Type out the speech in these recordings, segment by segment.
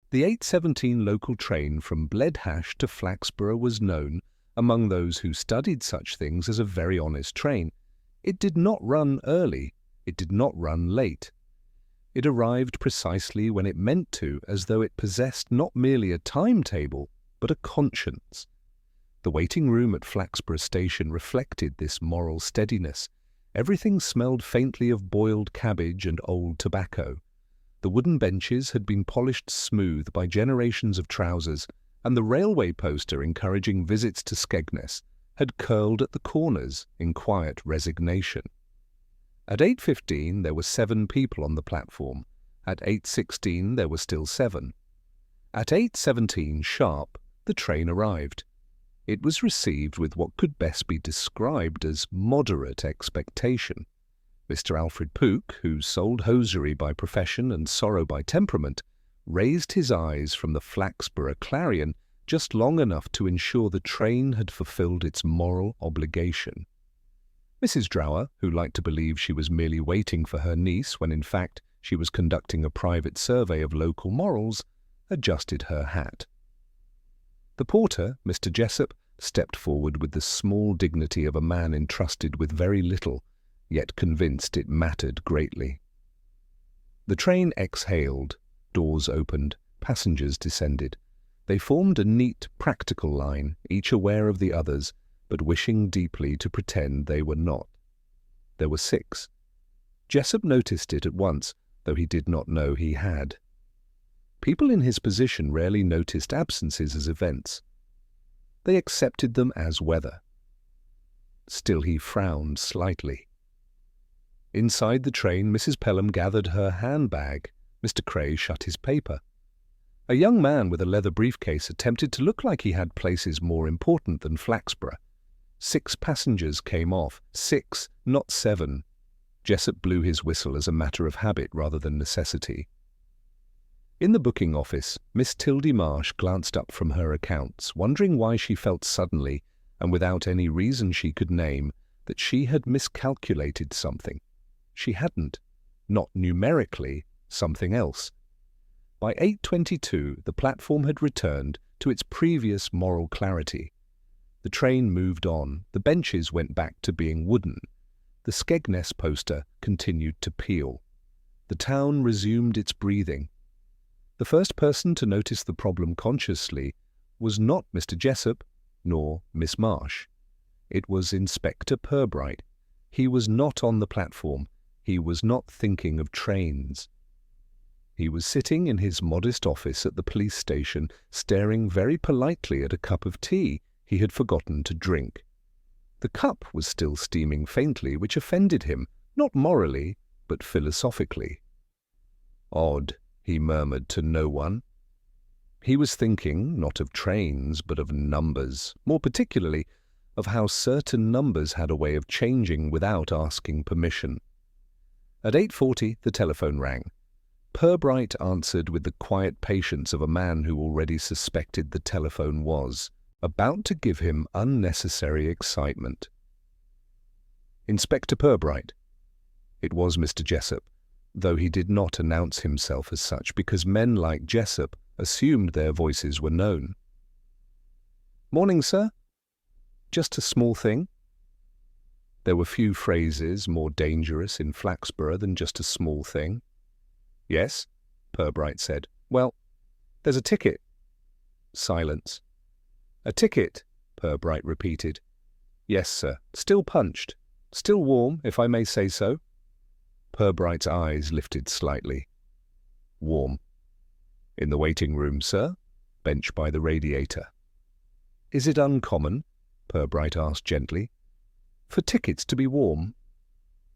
The 8:17 local train from Bledhash to Flaxborough was known, among those who studied such things, as a very honest train. It did not run early. It did not run late. It arrived precisely when it meant to, as though it possessed not merely a timetable, but a conscience. The waiting room at Flaxborough station reflected this moral steadiness. Everything smelled faintly of boiled cabbage and old tobacco. The wooden benches had been polished smooth by generations of trousers, and the railway poster encouraging visits to Skegness had curled at the corners in quiet resignation. At 8:15 there were 7 people on the platform. At 8:16 there were still 7. At 8:17 sharp, the train arrived. It was received with what could best be described as moderate expectation. Mr. Alfred Pooke, who sold hosiery by profession and sorrow by temperament, raised his eyes from the Flaxborough Clarion just long enough to ensure the train had fulfilled its moral obligation. Mrs. Drower, who liked to believe she was merely waiting for her niece when in fact she was conducting a private survey of local morals, adjusted her hat. The porter, Mr. Jessup, stepped forward with the small dignity of a man entrusted with very little, yet convinced it mattered greatly. The train exhaled, doors opened, passengers descended. They formed a neat, practical line, each aware of the others, but wishing deeply to pretend they were not. There were 6. Jessup noticed it at once, though he did not know he had. People in his position rarely noticed absences as events. They accepted them as weather. Still he frowned slightly. Inside the train, Mrs. Pelham gathered her handbag. Mr. Cray shut his paper. A young man with a leather briefcase attempted to look like he had places more important than Flaxborough. 6 passengers came off. 6, not 7. Jessup blew his whistle as a matter of habit rather than necessity. In the booking office, Miss Tildy Marsh glanced up from her accounts, wondering why she felt suddenly, and without any reason she could name, that she had miscalculated something. She hadn't. Not numerically, something else. By 8:22, the platform had returned to its previous moral clarity. The train moved on. The benches went back to being wooden. The Skegness poster continued to peel. The town resumed its breathing. The first person to notice the problem consciously was not Mr. Jessup, nor Miss Marsh. It was Inspector Purbright. He was not on the platform. He was not thinking of trains. He was sitting in his modest office at the police station, staring very politely at a cup of tea he had forgotten to drink. The cup was still steaming faintly, which offended him, not morally, but philosophically. Odd, he murmured to no one. He was thinking not of trains, but of numbers, more particularly of how certain numbers had a way of changing without asking permission. At 8:40, the telephone rang. Purbright answered with the quiet patience of a man who already suspected the telephone was about to give him unnecessary excitement. Inspector Purbright. It was Mr. Jessup, though he did not announce himself as such because men like Jessup assumed their voices were known. Morning, sir. Just a small thing. There were few phrases more dangerous in Flaxborough than just a small thing. Yes, Purbright said. Well, there's a ticket. Silence. A ticket, Purbright repeated. Yes, sir. Still punched. Still warm, if I may say so. Purbright's eyes lifted slightly. Warm. In the waiting room, sir. Bench by the radiator. Is it uncommon, Purbright asked gently, for tickets to be warm?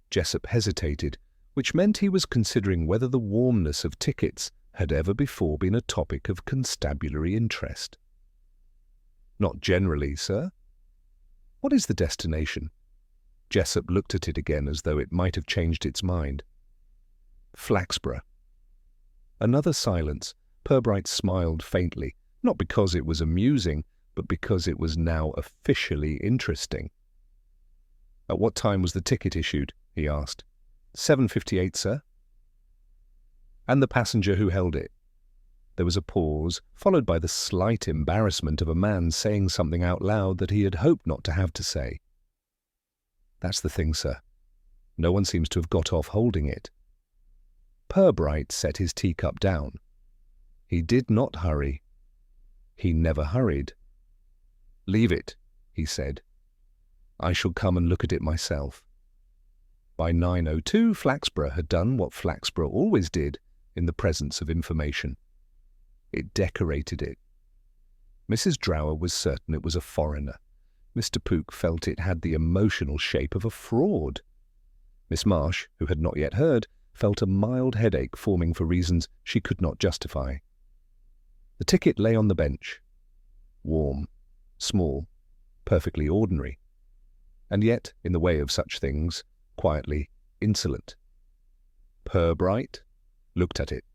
Jessup hesitated, which meant he was considering whether the warmness of tickets had ever before been a topic of constabulary interest. Not generally, sir. What is the destination? Jessup looked at it again as though it might have changed its mind. Flaxborough. Another silence. Purbright smiled faintly, not because it was amusing, but because it was now officially interesting. At what time was the ticket issued? He asked. 7:58, sir. And the passenger who held it? There was a pause, followed by the slight embarrassment of a man saying something out loud that he had hoped not to have to say. "That's the thing, sir. No one seems to have got off holding it." Purbright set his teacup down. He did not hurry. He never hurried. "Leave it," he said. "I shall come and look at it myself." By 9:02, Flaxborough had done what Flaxborough always did in the presence of information. It decorated it. Mrs. Drower was certain it was a foreigner. Mr. Pooke felt it had the emotional shape of a fraud. Miss Marsh, who had not yet heard, felt a mild headache forming for reasons she could not justify. The ticket lay on the bench. Warm, small, perfectly ordinary. And yet, in the way of such things, quietly insolent. Purbright looked at it,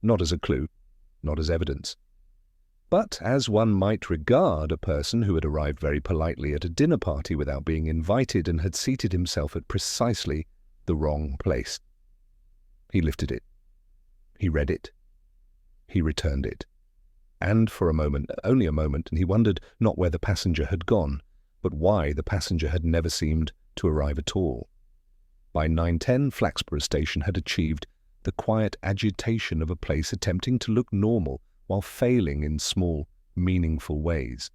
not as a clue, not as evidence, but as one might regard a person who had arrived very politely at a dinner party without being invited and had seated himself at precisely the wrong place. He lifted it. He read it. He returned it. And for a moment, only a moment, and he wondered not where the passenger had gone, but why the passenger had never seemed to arrive at all. By 9:10, Flaxborough Station had achieved the quiet agitation of a place attempting to look normal while failing in small, meaningful ways.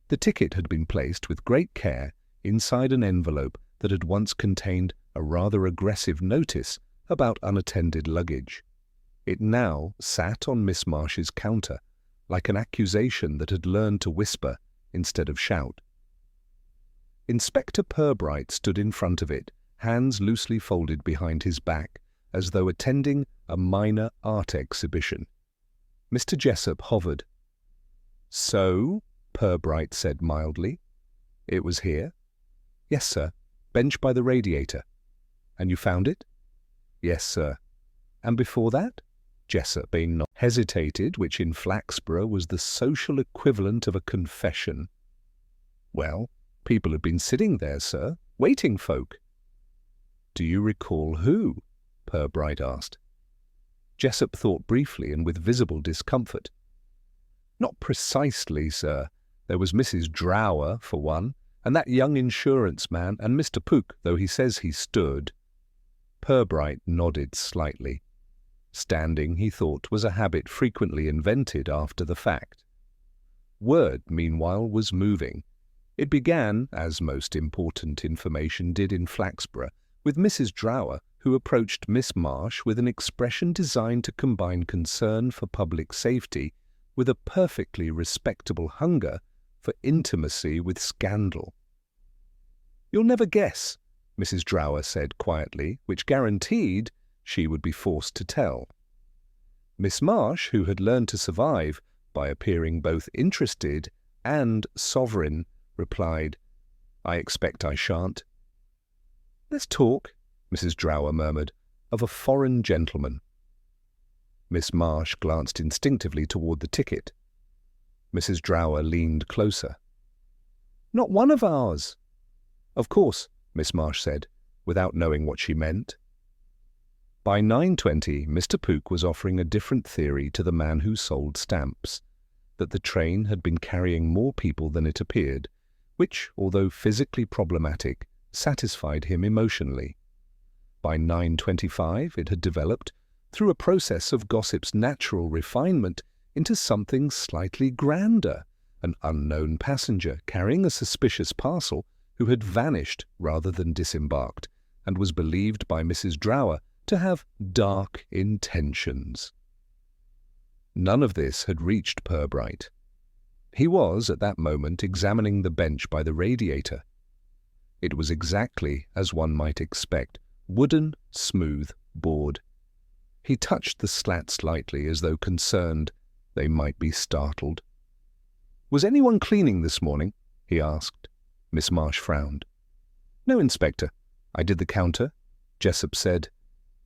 The ticket had been placed with great care inside an envelope that had once contained a rather aggressive notice about unattended luggage. It now sat on Miss Marsh's counter, like an accusation that had learned to whisper instead of shout. Inspector Purbright stood in front of it, hands loosely folded behind his back, as though attending a minor art exhibition. Mr. Jessup hovered. "So?" Purbright said mildly. "It was here?" "Yes, sir. Bench by the radiator." "And you found it?" "Yes, sir." "And before that?" Jessup hesitated, which in Flaxborough was the social equivalent of a confession. "Well, people had been sitting there, sir, waiting folk." "Do you recall who?" Purbright asked. Jessup thought briefly and with visible discomfort. "Not precisely, sir. There was Mrs. Drower, for one, and that young insurance man, and Mr. Pooke, though he says he stood." Purbright nodded slightly. Standing, he thought, was a habit frequently invented after the fact. Word, meanwhile, was moving. It began, as most important information did in Flaxborough, with Mrs. Drower, who approached Miss Marsh with an expression designed to combine concern for public safety with a perfectly respectable hunger for intimacy with scandal. "You'll never guess," Mrs. Drower said quietly, which guaranteed she would be forced to tell. Miss Marsh, who had learned to survive by appearing both interested and sovereign, replied, "I expect I shan't." "Let's talk," Mrs. Drower murmured, "of a foreign gentleman." Miss Marsh glanced instinctively toward the ticket. Mrs. Drower leaned closer. "Not one of ours." "Of course," Miss Marsh said, without knowing what she meant. By 9:20, Mr. Pooke was offering a different theory to the man who sold stamps, that the train had been carrying more people than it appeared, which, although physically problematic, satisfied him emotionally. By 9:25, it had developed, through a process of gossip's natural refinement, into something slightly grander, an unknown passenger carrying a suspicious parcel who had vanished rather than disembarked, and was believed by Mrs. Drower to have dark intentions. None of this had reached Purbright. He was, at that moment, examining the bench by the radiator. It was exactly as one might expect, wooden, smooth, board. He touched the slats lightly, as though concerned they might be startled. "Was anyone cleaning this morning?" he asked. Miss Marsh frowned. "No, Inspector. I did the counter," Jessup said.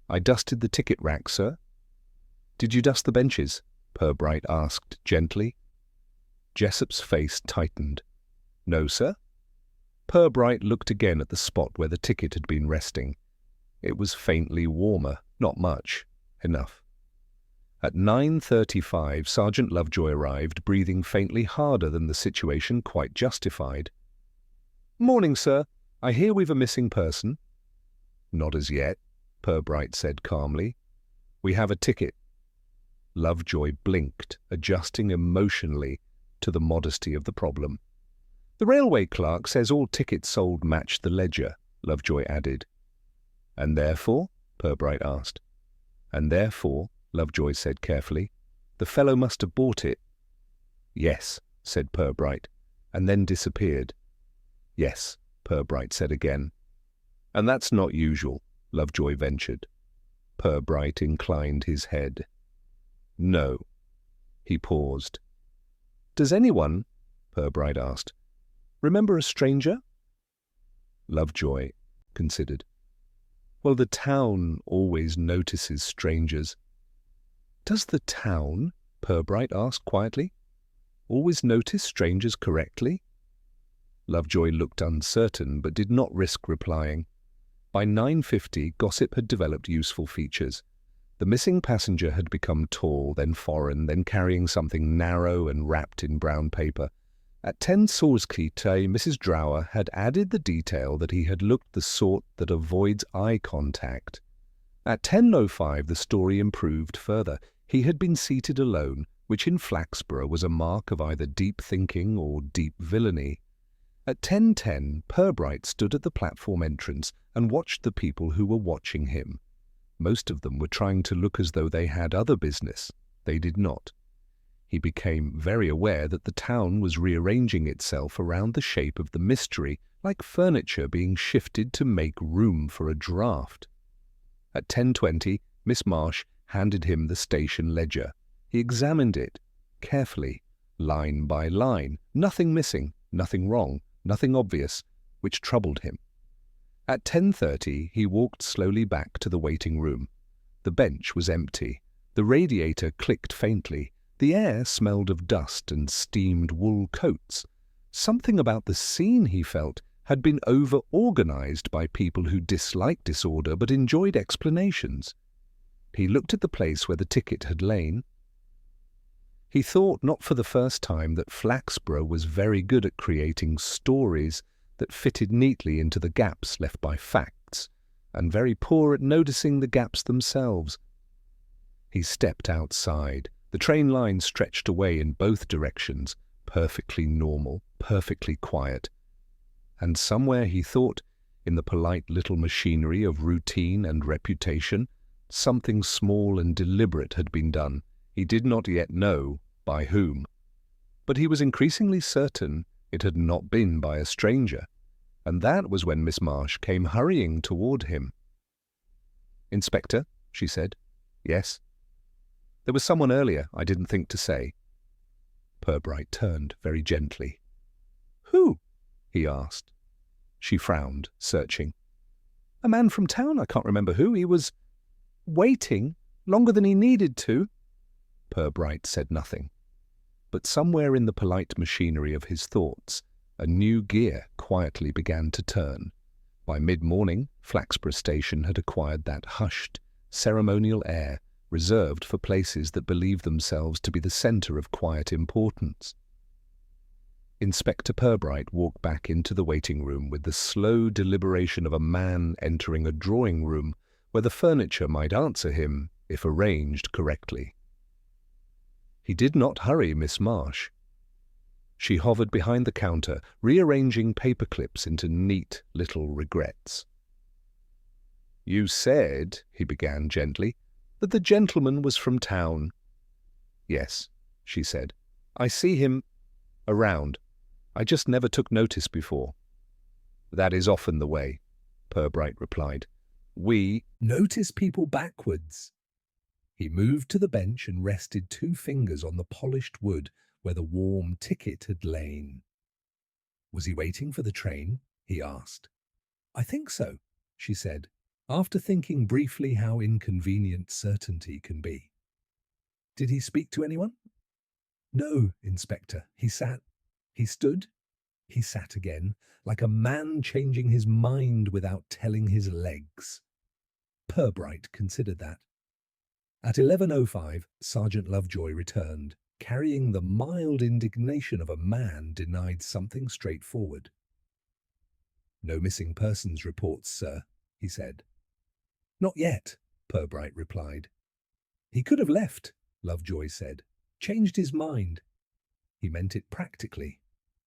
"I dusted the ticket rack, sir." "Did you dust the benches?" Purbright asked gently. Jessup's face tightened. "No, sir." Purbright looked again at the spot where the ticket had been resting. It was faintly warmer, not much, enough. At 9:35, Sergeant Lovejoy arrived, breathing faintly harder than the situation quite justified. "Morning, sir. I hear we've a missing person." "Not as yet," Purbright said calmly. "We have a ticket." Lovejoy blinked, adjusting emotionally to the modesty of the problem. "The railway clerk says all tickets sold match the ledger," Lovejoy added. "And therefore?" Purbright asked. "And therefore," Lovejoy said carefully, "the fellow must have bought it." "Yes," said Purbright, and then disappeared. "Yes," Purbright said again. "And that's not usual," Lovejoy ventured. Purbright inclined his head. "No." He paused. "Does anyone," Purbright asked, "remember a stranger?" Lovejoy considered. "Well, the town always notices strangers." "Does the town," Purbright asked quietly, "always notice strangers correctly?" Lovejoy looked uncertain, but did not risk replying. By 9:50, gossip had developed useful features. The missing passenger had become tall, then foreign, then carrying something narrow and wrapped in brown paper. At 10 Sauerskite, Mrs. Drower had added the detail that he had looked the sort that avoids eye contact. At 10:05, the story improved further. He had been seated alone, which in Flaxborough was a mark of either deep thinking or deep villainy. At 10:10, Purbright stood at the platform entrance and watched the people who were watching him. Most of them were trying to look as though they had other business. They did not. He became very aware that the town was rearranging itself around the shape of the mystery, like furniture being shifted to make room for a draft. At 10:20, Miss Marsh handed him the station ledger. He examined it carefully, line by line, nothing missing, nothing wrong, nothing obvious, which troubled him. At 10:30, he walked slowly back to the waiting room. The bench was empty. The radiator clicked faintly. The air smelled of dust and steamed wool coats. Something about the scene, he felt, had been over-organized by people who disliked disorder but enjoyed explanations. He looked at the place where the ticket had lain. He thought, not for the first time, that Flaxborough was very good at creating stories that fitted neatly into the gaps left by facts, and very poor at noticing the gaps themselves. He stepped outside. The train line stretched away in both directions, perfectly normal, perfectly quiet. And somewhere, he thought, in the polite little machinery of routine and reputation, something small and deliberate had been done. He did not yet know by whom. But he was increasingly certain it had not been by a stranger. And that was when Miss Marsh came hurrying toward him. "Inspector," she said. "Yes." "There was someone earlier I didn't think to say." Purbright turned very gently. "Who?" he asked. She frowned, searching. "A man from town, I can't remember who. He was waiting longer than he needed to." Purbright said nothing. But somewhere in the polite machinery of his thoughts, a new gear quietly began to turn. By mid-morning, Flaxborough Station had acquired that hushed, ceremonial air reserved for places that believe themselves to be the centre of quiet importance. Inspector Purbright walked back into the waiting room with the slow deliberation of a man entering a drawing room where the furniture might answer him if arranged correctly. He did not hurry Miss Marsh. She hovered behind the counter, rearranging paper clips into neat little regrets. "You said," he began gently, "that the gentleman was from town." "Yes," she said. "I see him around. I just never took notice before." "That is often the way," Purbright replied. "We notice people backwards." He moved to the bench and rested 2 fingers on the polished wood where the warm ticket had lain. "Was he waiting for the train?" he asked. "I think so," she said, after thinking briefly how inconvenient certainty can be. "Did he speak to anyone?" "No, Inspector. He stood, he sat again, like a man changing his mind without telling his legs." Purbright considered that. At 11:05, Sergeant Lovejoy returned, carrying the mild indignation of a man denied something straightforward. "No missing persons reports, sir," he said. "Not yet," Purbright replied. "He could have left," Lovejoy said. "Changed his mind." He meant it practically.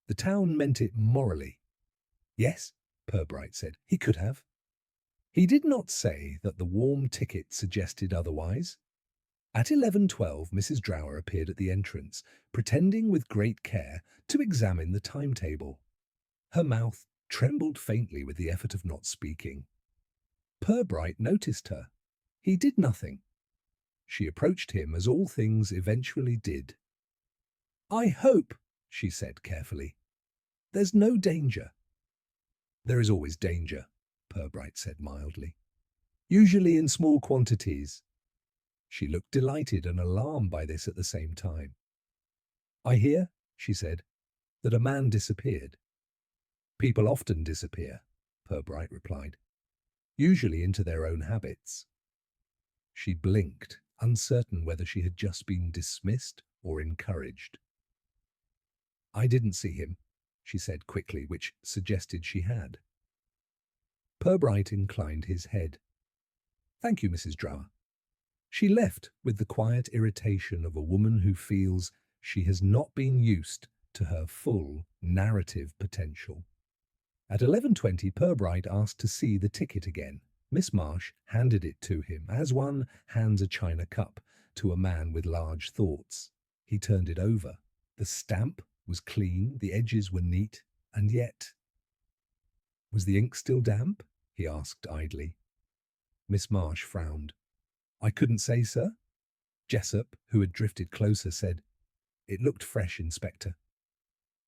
The town meant it morally. "Yes," Purbright said, "he could have." He did not say that the warm ticket suggested otherwise. At 11:12, Mrs. Drower appeared at the entrance, pretending with great care to examine the timetable. Her mouth trembled faintly with the effort of not speaking. Purbright noticed her. He did nothing. She approached him as all things eventually did. "I hope," she said carefully, "there's no danger." "There is always danger," Purbright said mildly. "Usually in small quantities." She looked delighted and alarmed by this at the same time. "I hear," she said, "that a man disappeared." "People often disappear," Purbright replied, "usually into their own habits." She blinked, uncertain whether she had just been dismissed or encouraged. "I didn't see him," she said quickly, which suggested she had. Purbright inclined his head. "Thank you, Mrs. Drower." She left with the quiet irritation of a woman who feels she has not been used to her full narrative potential. At 11:20, Purbright asked to see the ticket again. Miss Marsh handed it to him, as one hands a china cup to a man with large thoughts. He turned it over. The stamp was clean, the edges were neat, and yet... "Was the ink still damp?" he asked idly. Miss Marsh frowned. "I couldn't say, sir." Jessup, who had drifted closer, said, "It looked fresh, Inspector."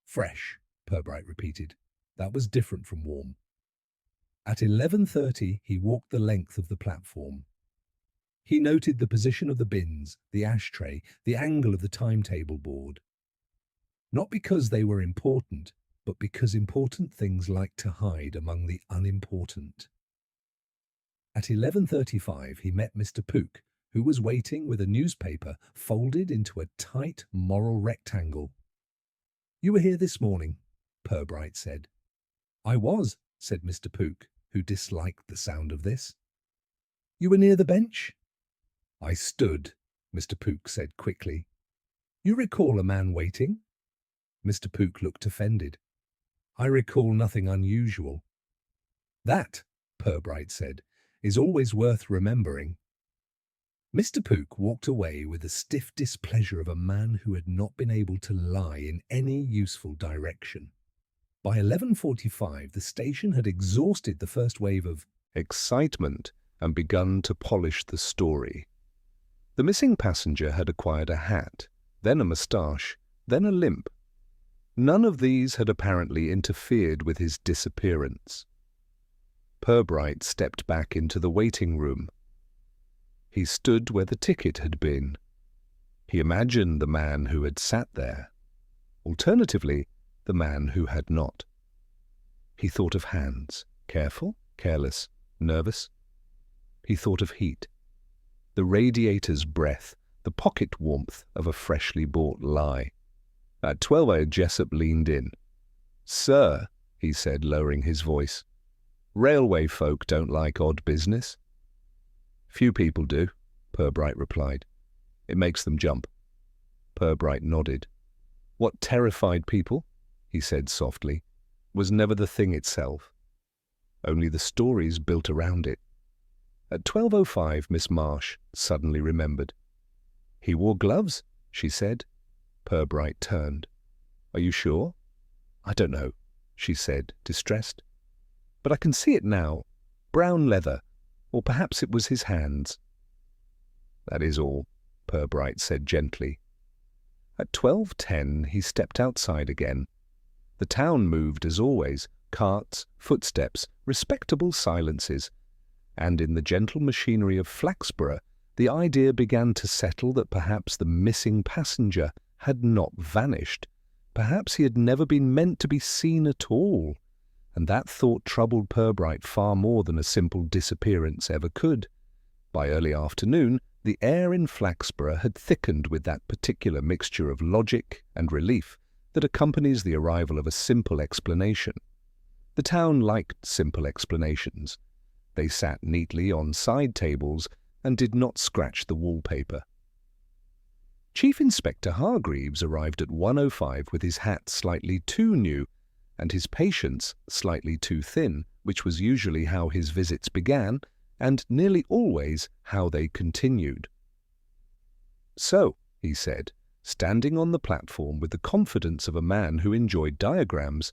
"Fresh," Purbright repeated. That was different from warm. At 11:30, he walked the length of the platform. He noted the position of the bins, the ashtray, the angle of the timetable board. Not because they were important, but because important things like to hide among the unimportant. At 11:35, he met Mr. Pook, who was waiting with a newspaper folded into a tight moral rectangle. "You were here this morning," Purbright said. "I was," said Mr. Pook, who disliked the sound of this. "You were near the bench?" "I stood," Mr. Pook said quickly. "You recall a man waiting?" Mr. Pook looked offended. "I recall nothing unusual." "That," Purbright said, "is always worth remembering." Mr. Pook walked away with the stiff displeasure of a man who had not been able to lie in any useful direction. By 11:45, the station had exhausted the first wave of excitement and begun to polish the story. The missing passenger had acquired a hat, then a moustache, then a limp. None of these had apparently interfered with his disappearance. Purbright stepped back into the waiting room. He stood where the ticket had been. He imagined the man who had sat there. Alternatively, the man who had not. He thought of hands, careful, careless, nervous. He thought of heat, the radiator's breath, the pocket warmth of a freshly bought lie. At 12, Jessup leaned in. "Sir," he said, lowering his voice, "railway folk don't like odd business." "Few people do," Purbright replied. "It makes them jump." Purbright nodded. "What terrified people," he said softly, "was never the thing itself. Only the stories built around it." At 12:05, Miss Marsh suddenly remembered. "He wore gloves," she said. Purbright turned. "Are you sure?" "I don't know," she said, distressed. "But I can see it now. Brown leather. Or perhaps it was his hands." "That is all," Purbright said gently. At 12:10, he stepped outside again. The town moved as always, carts, footsteps, respectable silences. And in the gentle machinery of Flaxborough, the idea began to settle that perhaps the missing passenger had not vanished. Perhaps he had never been meant to be seen at all. And that thought troubled Purbright far more than a simple disappearance ever could. By early afternoon, The air in Flaxborough had thickened with that particular mixture of logic and relief that accompanies the arrival of a simple explanation. The town liked simple explanations. They sat neatly on side tables and did not scratch the wallpaper. Chief Inspector Hargreaves arrived at 1:05 with his hat slightly too new and his patience slightly too thin, which was usually how his visits began and nearly always how they continued. "So," he said, standing on the platform with the confidence of a man who enjoyed diagrams,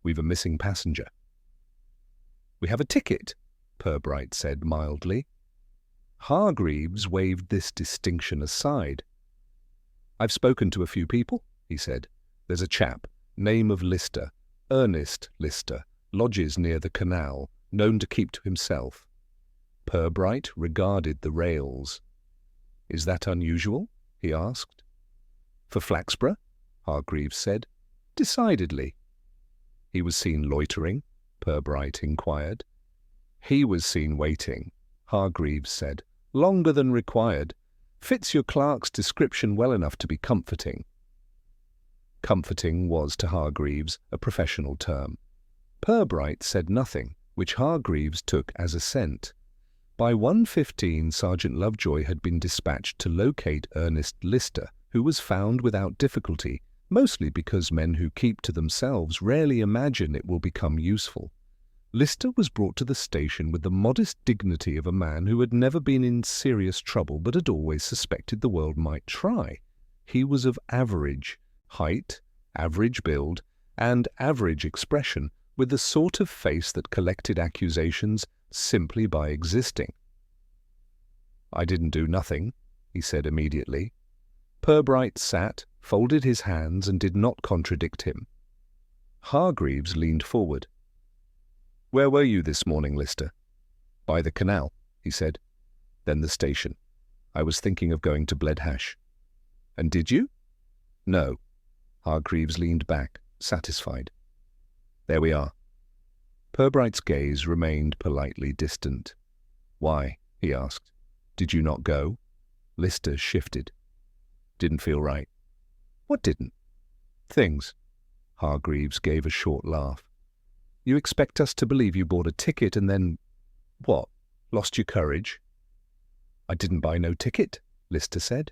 "we've a missing passenger." "We have a ticket," Purbright said mildly. Hargreaves waved this distinction aside. "I've spoken to a few people," he said. "There's a chap, name of Lister, Ernest Lister, lodges near the canal, known to keep to himself." Purbright regarded the rails. "Is that unusual?" he asked. "For Flaxborough?" Hargreaves said. "Decidedly." "He was seen loitering?" Purbright inquired. "He was seen waiting," Hargreaves said. "Longer than required. Fits your clerk's description well enough to be comforting." Comforting was to Hargreaves a professional term. Purbright said nothing, which Hargreaves took as assent. By 1:15 Sergeant Lovejoy had been dispatched to locate Ernest Lister, who was found without difficulty, mostly because men who keep to themselves rarely imagine it will become useful. Lister was brought to the station with the modest dignity of a man who had never been in serious trouble but had always suspected the world might try. He was of average height, average build, and average expression, with the sort of face that collected accusations simply by existing. "I didn't do nothing," he said immediately. Purbright sat, folded his hands, and did not contradict him. Hargreaves leaned forward. "Where were you this morning, Lister?" "By the canal," he said. "Then the station. I was thinking of going to Bledhash." "And did you?" "No." Hargreaves leaned back, satisfied. "There we are." Purbright's gaze remained politely distant. "Why?" he asked. "Did you not go?" Lister shifted. "Didn't feel right." "What didn't?" "Things." Hargreaves gave a short laugh. "You expect us to believe you bought a ticket and then, what, lost your courage?" "I didn't buy no ticket," Lister said.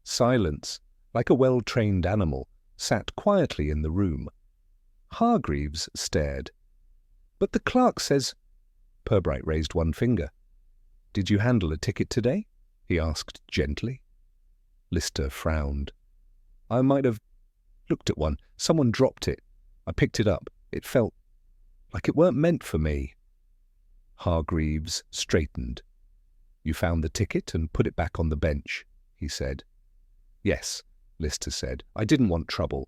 Silence, like a well-trained animal, sat quietly in the room. Hargreaves stared. "But the clerk says—" Purbright raised one finger. "Did you handle a ticket today?" he asked gently. Lister frowned. "I might have looked at one. Someone dropped it. I picked it up. It felt like it weren't meant for me." Hargreaves straightened. "You found the ticket and put it back on the bench," he said. "Yes," Lister said. "I didn't want trouble."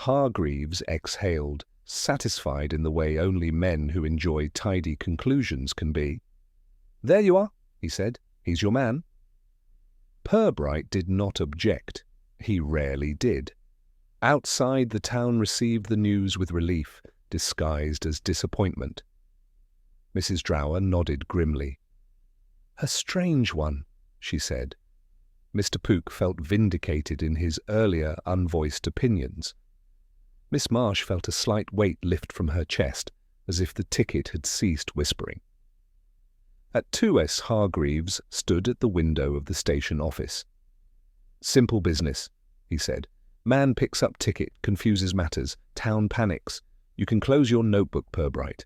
Hargreaves exhaled, satisfied in the way only men who enjoy tidy conclusions can be. "There you are," he said. "He's your man." Purbright did not object. He rarely did. Outside, the town received the news with relief, disguised as disappointment. Mrs. Drower nodded grimly. "A strange one," she said. Mr. Pooke felt vindicated in his earlier unvoiced opinions. Miss Marsh felt a slight weight lift from her chest, as if the ticket had ceased whispering. At 2S Hargreaves stood at the window of the station office. "Simple business," he said. "Man picks up ticket, confuses matters, town panics. You can close your notebook, Purbright."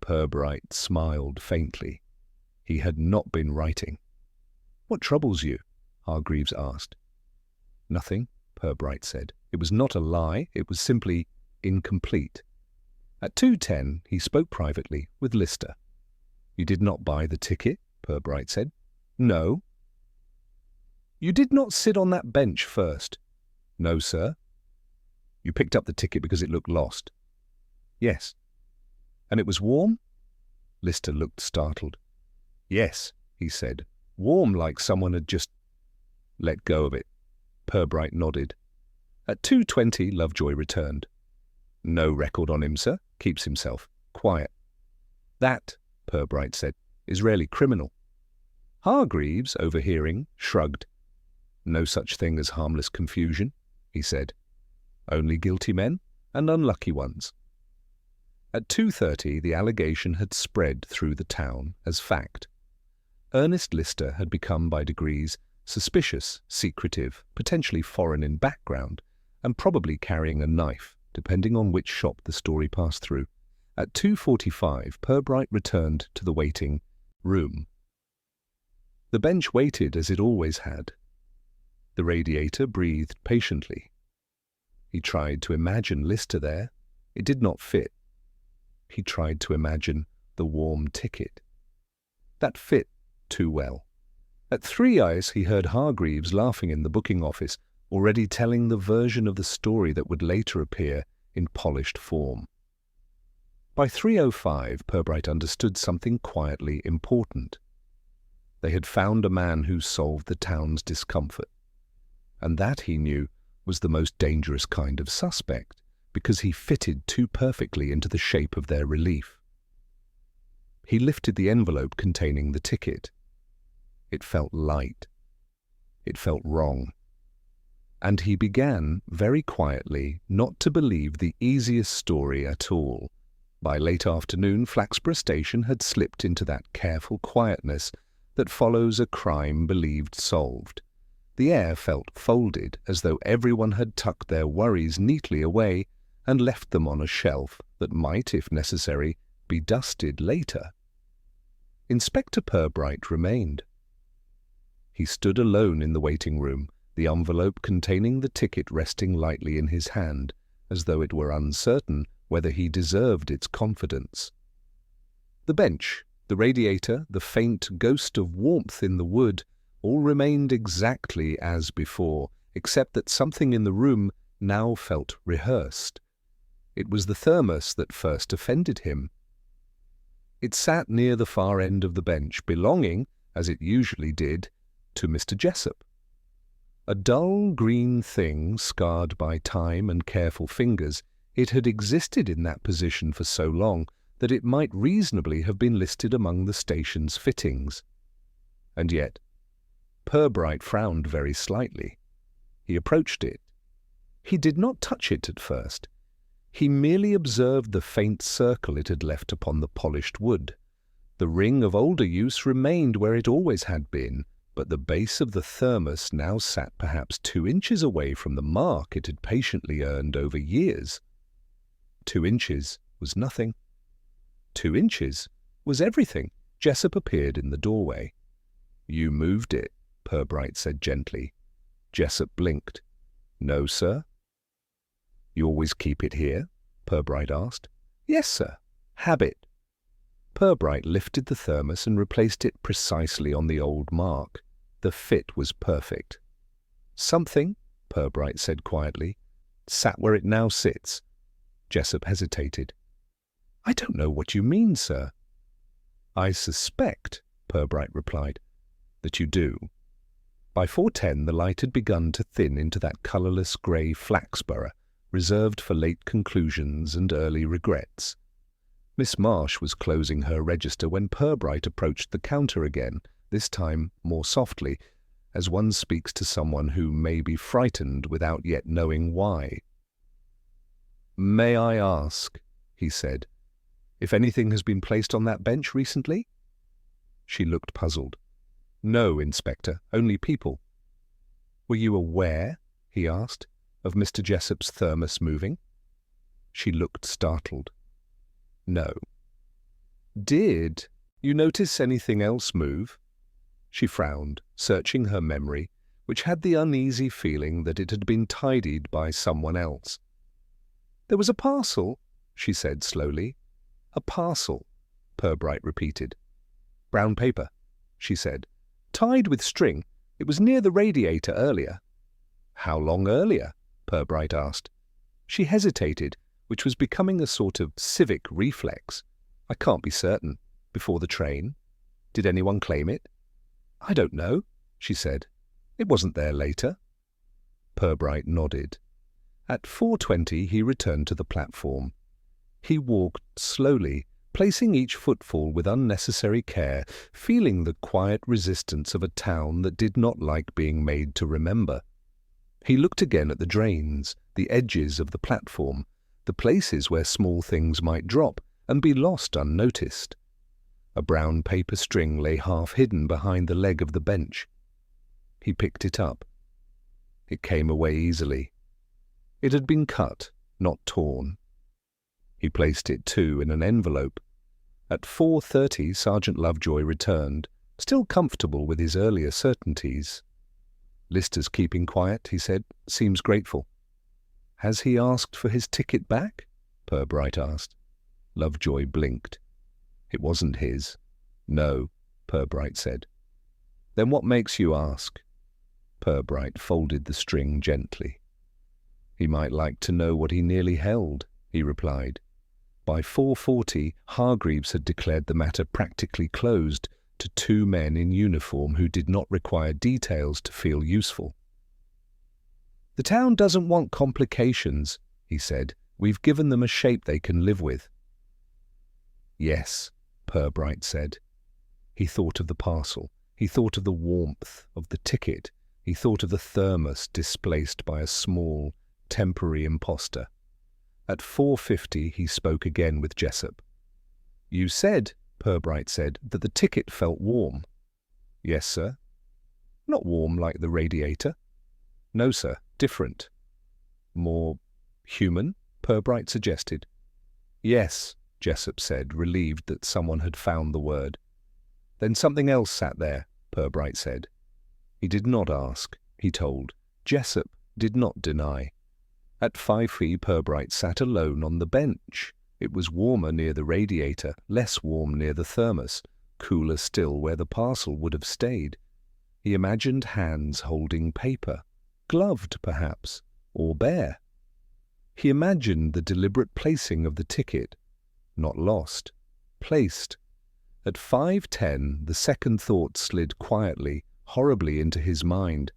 Purbright smiled faintly. He had not been writing. "What troubles you?" Hargreaves asked. "Nothing," Purbright said. It was not a lie, it was simply incomplete. At 2:10 he spoke privately with Lister. "You did not buy the ticket?" Purbright said. "No." "You did not sit on that bench first?" "No, sir." "You picked up the ticket because it looked lost?" "Yes." "And it was warm?" Lister looked startled. "Yes," he said. "Warm, like someone had just let go of it." Purbright nodded. At 2:20 Lovejoy returned. "No record on him, sir. Keeps himself quiet." "That," Purbright said, "is rarely criminal." Hargreaves, overhearing, shrugged. "No such thing as harmless confusion," he said. "Only guilty men and unlucky ones." At 2:30 the allegation had spread through the town as fact. Ernest Lister had become by degrees suspicious, secretive, potentially foreign in background, and probably carrying a knife, depending on which shop the story passed through. At 2:45 Purbright returned to the waiting room. The bench waited as it always had. The radiator breathed patiently. He tried to imagine Lister there. It did not fit. He tried to imagine the warm ticket. That fit too well. At 3 eyes he heard Hargreaves laughing in the booking office, already telling the version of the story that would later appear in polished form. By 3:05 Purbright understood something quietly important. They had found a man who solved the town's discomfort. And that, he knew, was the most dangerous kind of suspect, because he fitted too perfectly into the shape of their relief. He lifted the envelope containing the ticket. It felt light. It felt wrong. And he began, very quietly, not to believe the easiest story at all. By late afternoon, Flaxborough Station had slipped into that careful quietness that follows a crime believed solved. The air felt folded, as though everyone had tucked their worries neatly away and left them on a shelf that might, if necessary, be dusted later. Inspector Purbright remained. He stood alone in the waiting room, the envelope containing the ticket resting lightly in his hand, as though it were uncertain whether he deserved its confidence. The bench, the radiator, the faint ghost of warmth in the wood, all remained exactly as before, except that something in the room now felt rehearsed. It was the thermos that first offended him. It sat near the far end of the bench, belonging, as it usually did, to Mr. Jessup. A dull green thing, scarred by time and careful fingers, it had existed in that position for so long that it might reasonably have been listed among the station's fittings. And yet, Purbright frowned very slightly. He approached it. He did not touch it at first. He merely observed the faint circle it had left upon the polished wood. The ring of older use remained where it always had been, but the base of the thermos now sat perhaps 2 inches away from the mark it had patiently earned over years. 2 inches was nothing. 2 inches was everything. Jessup appeared in the doorway. "You moved it," Purbright said gently. Jessup blinked. "No, sir." "You always keep it here?" Purbright asked. "Yes, sir. Habit." Purbright lifted the thermos and replaced it precisely on the old mark. The fit was perfect. "Something," Purbright said quietly, "sat where it now sits." Jessup hesitated. "I don't know what you mean, sir." "I suspect," Purbright replied, "that you do." By 4:10 the light had begun to thin into that colourless grey Flaxborough, reserved for late conclusions and early regrets. Miss Marsh was closing her register when Purbright approached the counter again, this time more softly, as one speaks to someone who may be frightened without yet knowing why. "May I ask," he said, "if anything has been placed on that bench recently?" She looked puzzled. "No, Inspector, only people." "Were you aware," he asked, "of Mr. Jessup's thermos moving?" She looked startled. "No." "Did you notice anything else move?" She frowned, searching her memory, which had the uneasy feeling that it had been tidied by someone else. "There was a parcel," she said slowly. "A parcel," Purbright repeated. "Brown paper," she said. "Tied with string. It was near the radiator earlier." "How long earlier?" Purbright asked. She hesitated, which was becoming a sort of civic reflex. "I can't be certain. Before the train. Did anyone claim it?" "I don't know," she said. "It wasn't there later." Purbright nodded. At 4:20 he returned to the platform. He walked slowly, placing each footfall with unnecessary care, feeling the quiet resistance of a town that did not like being made to remember. He looked again at the drains, the edges of the platform, the places where small things might drop and be lost unnoticed. A brown paper string lay half hidden behind the leg of the bench. He picked it up. It came away easily. It had been cut, not torn. He placed it, too, in an envelope. At 4:30 Sergeant Lovejoy returned, still comfortable with his earlier certainties. "Lister's keeping quiet," he said. "Seems grateful." "Has he asked for his ticket back?" Purbright asked. Lovejoy blinked. "It wasn't his." "No," Purbright said. "Then what makes you ask?" Purbright folded the string gently. "He might like to know what he nearly held," he replied. By 4:40, Hargreaves had declared the matter practically closed to two men in uniform who did not require details to feel useful. "The town doesn't want complications," he said. "We've given them a shape they can live with." "Yes," Purbright said. He thought of the parcel. He thought of the warmth of the ticket. He thought of the thermos displaced by a small, temporary imposter. At 4:50 he spoke again with Jessup. "You said," Purbright said, "that the ticket felt warm." "Yes, sir." "Not warm like the radiator?" "No, sir. Different." "More human?" Purbright suggested. "Yes," Jessup said, relieved that someone had found the word. "Then something else sat there," Purbright said. He did not ask, he told. Jessup did not deny. At 5:00 Purbright sat alone on the bench. It was warmer near the radiator, less warm near the thermos, cooler still where the parcel would have stayed. He imagined hands holding paper, gloved perhaps, or bare. He imagined the deliberate placing of the ticket, not lost, placed. At 5:10 the second thought slid quietly, horribly into his mind.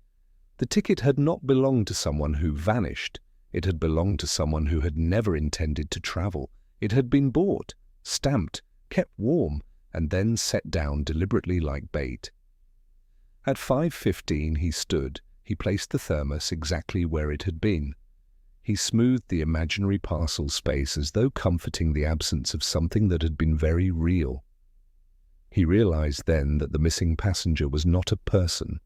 The ticket had not belonged to someone who vanished. It had belonged to someone who had never intended to travel. It had been bought, stamped, kept warm, and then set down deliberately like bait. At 5:15 he stood. He placed the thermos exactly where it had been. He smoothed the imaginary parcel space as though comforting the absence of something that had been very real. He realized then that the missing passenger was not a person.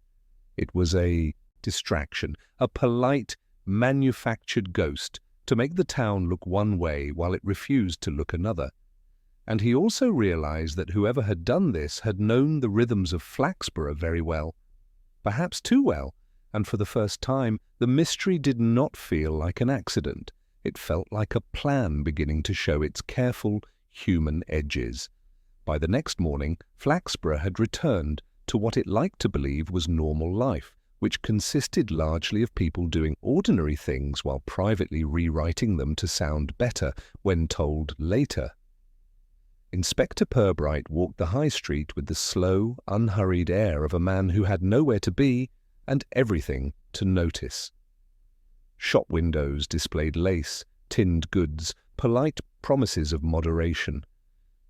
It was a distraction, a polite, manufactured ghost to make the town look one way while it refused to look another. And he also realized that whoever had done this had known the rhythms of Flaxborough very well, perhaps too well, and for the first time the mystery did not feel like an accident. It felt like a plan beginning to show its careful human edges. By the next morning, Flaxborough had returned to what it liked to believe was normal life, which consisted largely of people doing ordinary things while privately rewriting them to sound better when told later. Inspector Purbright walked the high street with the slow, unhurried air of a man who had nowhere to be and everything to notice. Shop windows displayed lace, tinned goods, polite promises of moderation.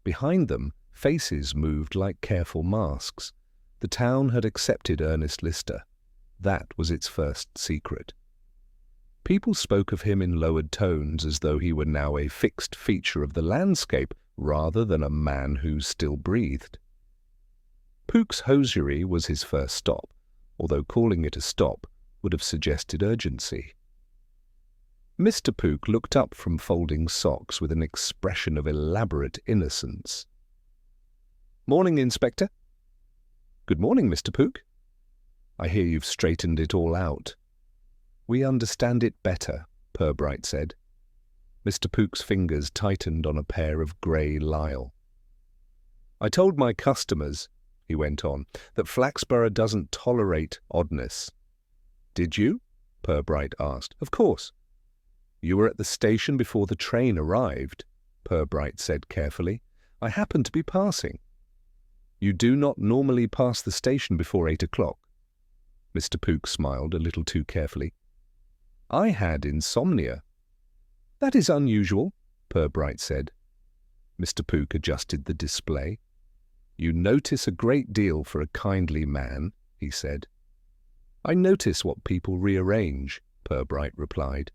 Behind them, faces moved like careful masks. The town had accepted Ernest Lister. That was its first secret. People spoke of him in lowered tones as though he were now a fixed feature of the landscape rather than a man who still breathed. Pook's hosiery was his first stop, although calling it a stop would have suggested urgency. Mr. Pook looked up from folding socks with an expression of elaborate innocence. "Morning, Inspector." "Good morning, Mr. Pook. I hear you've straightened it all out." "We understand it better," Purbright said. Mr. Pook's fingers tightened on a pair of grey lisle. "I told my customers," he went on, "that Flaxborough doesn't tolerate oddness." "Did you?" Purbright asked. "Of course." "You were at the station before the train arrived," Purbright said carefully. "I happened to be passing." "You do not normally pass the station before 8 o'clock. Mr. Pook smiled a little too carefully. "I had insomnia." "That is unusual," Purbright said. Mr. Pook adjusted the display. "You notice a great deal for a kindly man," he said. "I notice what people rearrange," Purbright replied.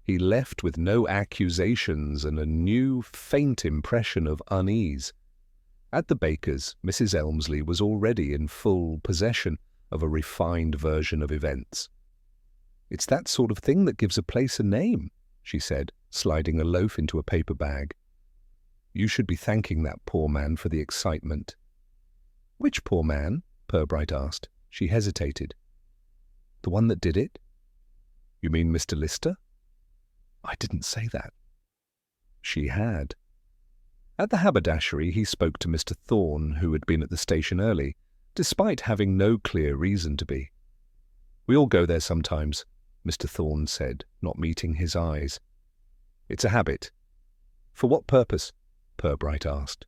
He left with no accusations and a new, faint impression of unease. At the baker's, Mrs. Elmsley was already in full possession of a refined version of events. "It's that sort of thing that gives a place a name," she said, sliding a loaf into a paper bag. "You should be thanking that poor man for the excitement." "Which poor man?" Purbright asked. She hesitated. "The one that did it?" "You mean Mr. Lister?" "I didn't say that." She had. At the haberdashery he spoke to Mr. Thorne, who had been at the station early, despite having no clear reason to be. "We all go there sometimes," Mr. Thorne said, not meeting his eyes. "It's a habit." "For what purpose?" Purbright asked.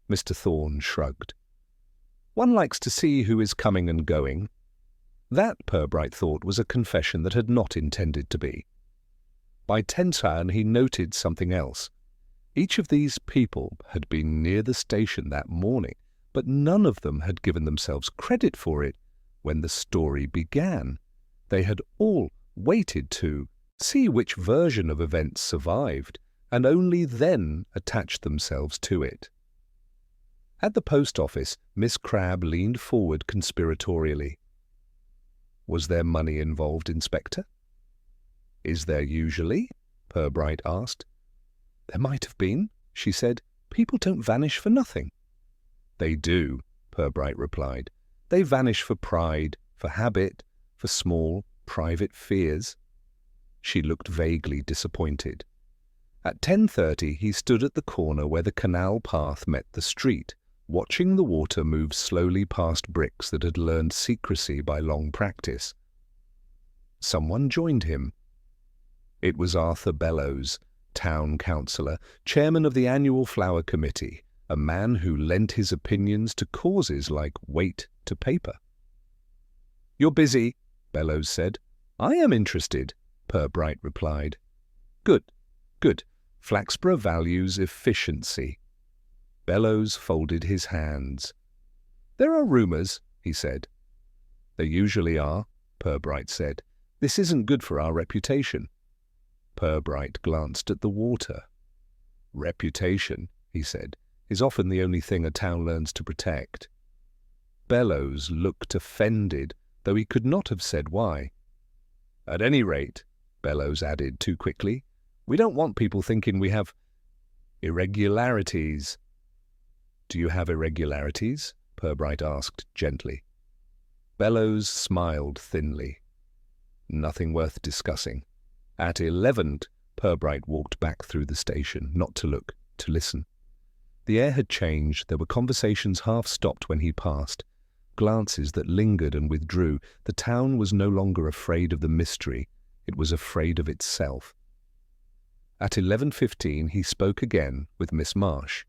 Mr. Thorne shrugged. "One likes to see who is coming and going." That, Purbright thought, was a confession that had not intended to be. By 10 he noted something else. Each of these people had been near the station that morning, but none of them had given themselves credit for it when the story began. They had all waited to see which version of events survived, and only then attached themselves to it. At the post office, Miss Crabbe leaned forward conspiratorially. "Was there money involved, Inspector?" "Is there usually?" Purbright asked. "There might have been," she said. "People don't vanish for nothing." "They do," Purbright replied. "They vanish for pride, for habit, for small, private fears." She looked vaguely disappointed. At 10:30 he stood at the corner where the canal path met the street, watching the water move slowly past bricks that had learned secrecy by long practice. Someone joined him. It was Arthur Bellows, town councillor, chairman of the annual flower committee, a man who lent his opinions to causes like weight to paper. "You're busy," Bellows said. "I am interested," Purbright replied. "Good, good. Flaxborough values efficiency." Bellows folded his hands. "There are rumours," he said. "There usually are," Purbright said. "This isn't good for our reputation." Purbright glanced at the water. "Reputation," he said, "is often the only thing a town learns to protect." Bellows looked offended, though he could not have said why. "At any rate," Bellows added too quickly, "we don't want people thinking we have irregularities." "Do you have irregularities?" Purbright asked gently. Bellows smiled thinly. "Nothing worth discussing." At 11, Purbright walked back through the station, not to look, to listen. The air had changed. There were conversations half stopped when he passed, glances that lingered and withdrew. The town was no longer afraid of the mystery. It was afraid of itself. At 11:15 he spoke again with Miss Marsh.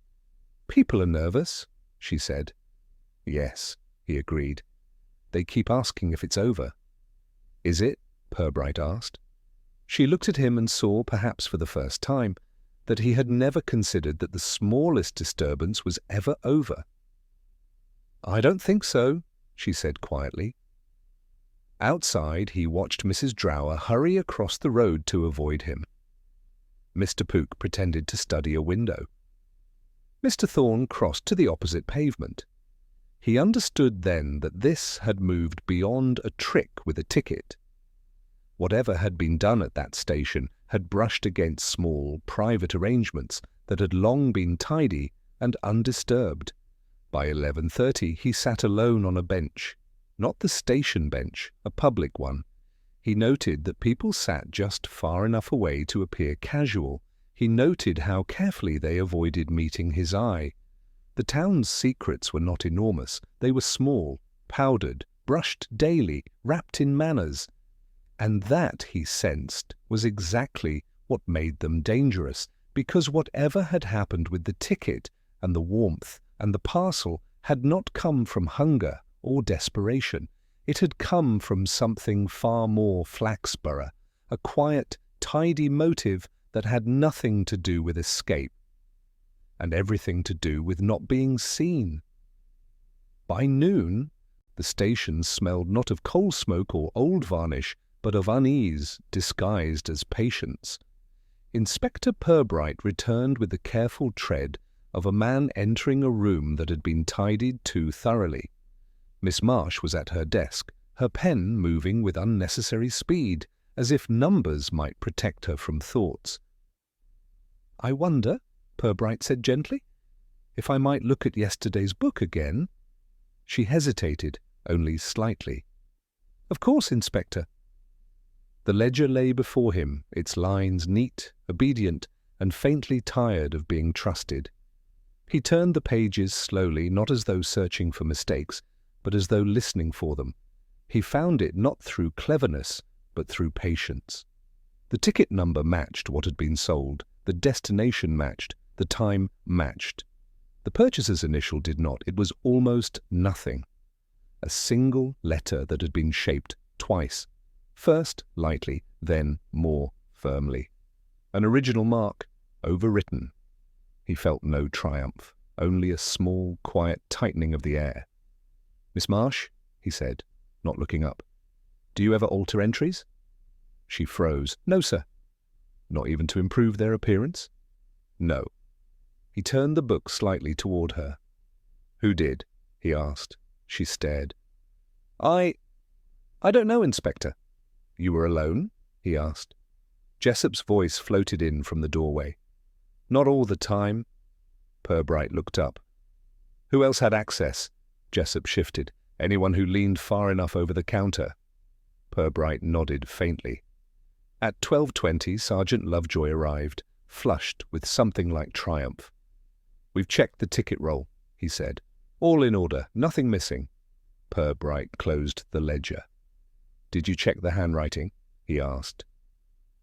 "People are nervous," she said. "Yes," he agreed. "They keep asking if it's over." "Is it?" Purbright asked. She looked at him and saw, perhaps for the first time, that he had never considered that the smallest disturbance was ever over. "I don't think so," she said quietly. Outside, he watched Mrs. Drower hurry across the road to avoid him. Mr. Pook pretended to study a window. Mr. Thorne crossed to the opposite pavement. He understood then that this had moved beyond a trick with a ticket. Whatever had been done at that station had brushed against small, private arrangements that had long been tidy and undisturbed. By 11:30 he sat alone on a bench, not the station bench, a public one. He noted that people sat just far enough away to appear casual. He noted how carefully they avoided meeting his eye. The town's secrets were not enormous. They were small, powdered, brushed daily, wrapped in manners. And that, he sensed, was exactly what made them dangerous, because whatever had happened with the ticket and the warmth and the parcel had not come from hunger or desperation. It had come from something far more Flaxborough, a quiet, tidy motive that had nothing to do with escape. and everything to do with not being seen. By noon, the station smelled not of coal smoke or old varnish, but of unease disguised as patience. Inspector Purbright returned with the careful tread of a man entering a room that had been tidied too thoroughly. Miss Marsh was at her desk, her pen moving with unnecessary speed, as if numbers might protect her from thoughts. "I wonder," Purbright said gently, "if I might look at yesterday's book again." She hesitated, only slightly. "Of course, Inspector." The ledger lay before him, its lines neat, obedient, and faintly tired of being trusted. He turned the pages slowly, not as though searching for mistakes, but as though listening for them. He found it not through cleverness, but through patience. The ticket number matched what had been sold, the destination matched, the time matched. The purchaser's initial did not. It was almost nothing. A single letter that had been shaped twice, first lightly, then more firmly. An original mark, overwritten. He felt no triumph, only a small, quiet tightening of the air. "Miss Marsh," he said, not looking up, "do you ever alter entries?" She froze. "No, sir." "Not even to improve their appearance?" "No." He turned the book slightly toward her. "Who did?" he asked. She stared. I don't know, Inspector." "You were alone?" he asked. Jessup's voice floated in from the doorway. "Not all the time." Purbright looked up. "Who else had access?" Jessup shifted. "Anyone who leaned far enough over the counter?" Purbright nodded faintly. At 12:20, Sergeant Lovejoy arrived, flushed with something like triumph. "We've checked the ticket roll," he said. "All in order, nothing missing." Purbright closed the ledger. "Did you check the handwriting?" he asked.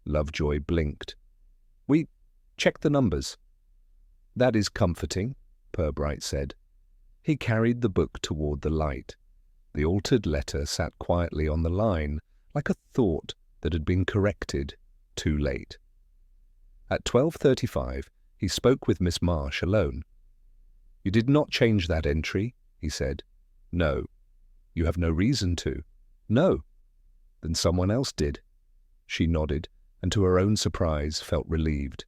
Lovejoy blinked. "We checked the numbers." "That is comforting," Purbright said. He carried the book toward the light. The altered letter sat quietly on the line, like a thought that had been corrected too late. At 12:35, he spoke with Miss Marsh alone. "You did not change that entry," he said. "No." "You have no reason to." "No." "Then someone else did." She nodded, and to her own surprise felt relieved.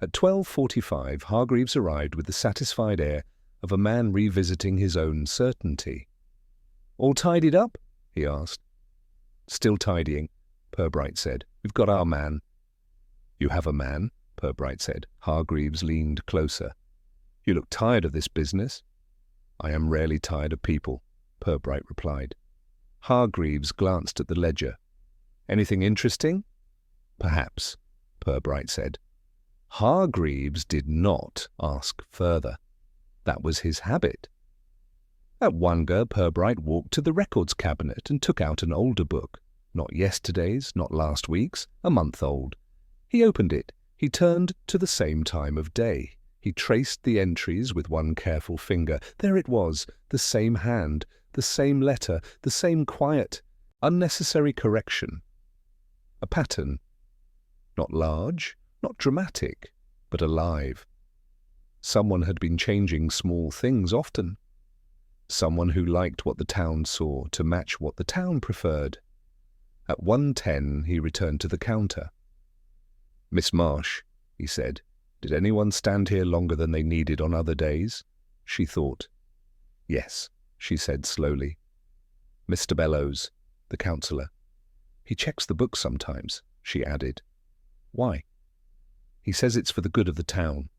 At 12:45, Hargreaves arrived with the satisfied air of a man revisiting his own certainty. "All tidied up?" he asked. "Still tidying," Purbright said. "We've got our man." "You have a man?" Purbright said. Hargreaves leaned closer. "You look tired of this business." "I am rarely tired of people," Purbright replied. Hargreaves glanced at the ledger. "Anything interesting?" "Perhaps," Purbright said. Hargreaves did not ask further. That was his habit. At Wanga, Purbright walked to the records cabinet and took out an older book. Not yesterday's, not last week's, a month old. He opened it. He turned to the same time of day. He traced the entries with one careful finger. There it was, the same hand, the same letter, the same quiet, unnecessary correction. A pattern. Not large, not dramatic, but alive. Someone had been changing small things often. Someone who liked what the town saw to match what the town preferred. At 1:10 he returned to the counter. "Miss Marsh," he said, "did anyone stand here longer than they needed on other days?" She thought. "Yes," she said slowly. "Mr. Bellows, the councillor. He checks the book sometimes," she added. "Why?" "He says it's for the good of the town."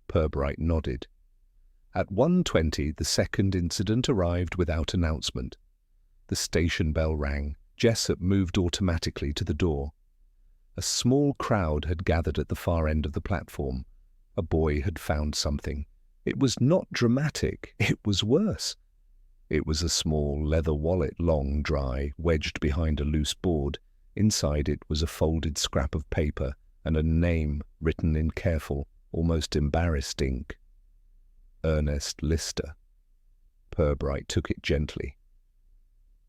Purbright nodded. At 1:20 the second incident arrived without announcement. The station bell rang. Jessup moved automatically to the door. A small crowd had gathered at the far end of the platform. A boy had found something. It was not dramatic. It was worse. It was a small leather wallet, long, dry, wedged behind a loose board. Inside it was a folded scrap of paper and a name written in careful, almost embarrassed ink. Ernest Lister. Purbright took it gently.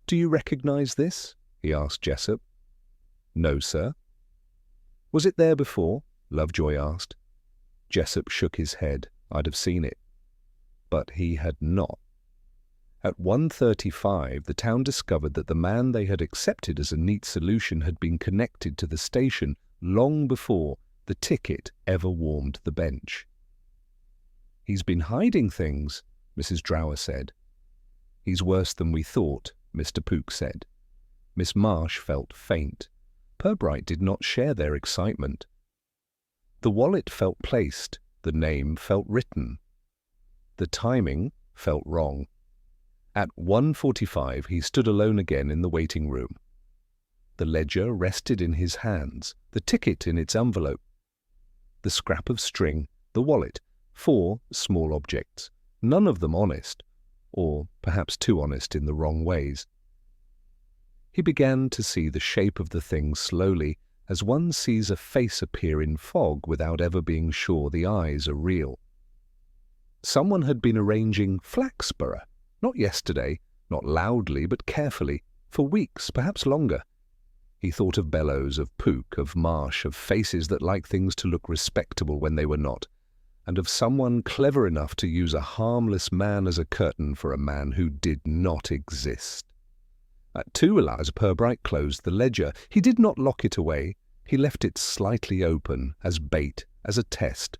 "Do you recognize this?" he asked Jessup. "No, sir." "Was it there before?" Lovejoy asked. Jessup shook his head. I'd have seen it. But he had not. At 1:35, the town discovered that the man they had accepted as a neat solution had been connected to the station long before the ticket ever warmed the bench. "He's been hiding things," Mrs. Drower said. "He's worse than we thought," Mr. Pook said. Miss Marsh felt faint. Purbright did not share their excitement. The wallet felt placed, the name felt written. The timing felt wrong. At 1:45 he stood alone again in the waiting room. The ledger rested in his hands, the ticket in its envelope, the scrap of string, the wallet, 4 small objects, none of them honest, or perhaps too honest in the wrong ways. He began to see the shape of the thing slowly, as one sees a face appear in fog without ever being sure the eyes are real. Someone had been arranging Flaxborough, not yesterday, not loudly but carefully, for weeks, perhaps longer. He thought of Bellows, of Pook, of Marsh, of faces that like things to look respectable when they were not, and of someone clever enough to use a harmless man as a curtain for a man who did not exist. At 2, Eliza Purbright closed the ledger. He did not lock it away. He left it slightly open, as bait, as a test.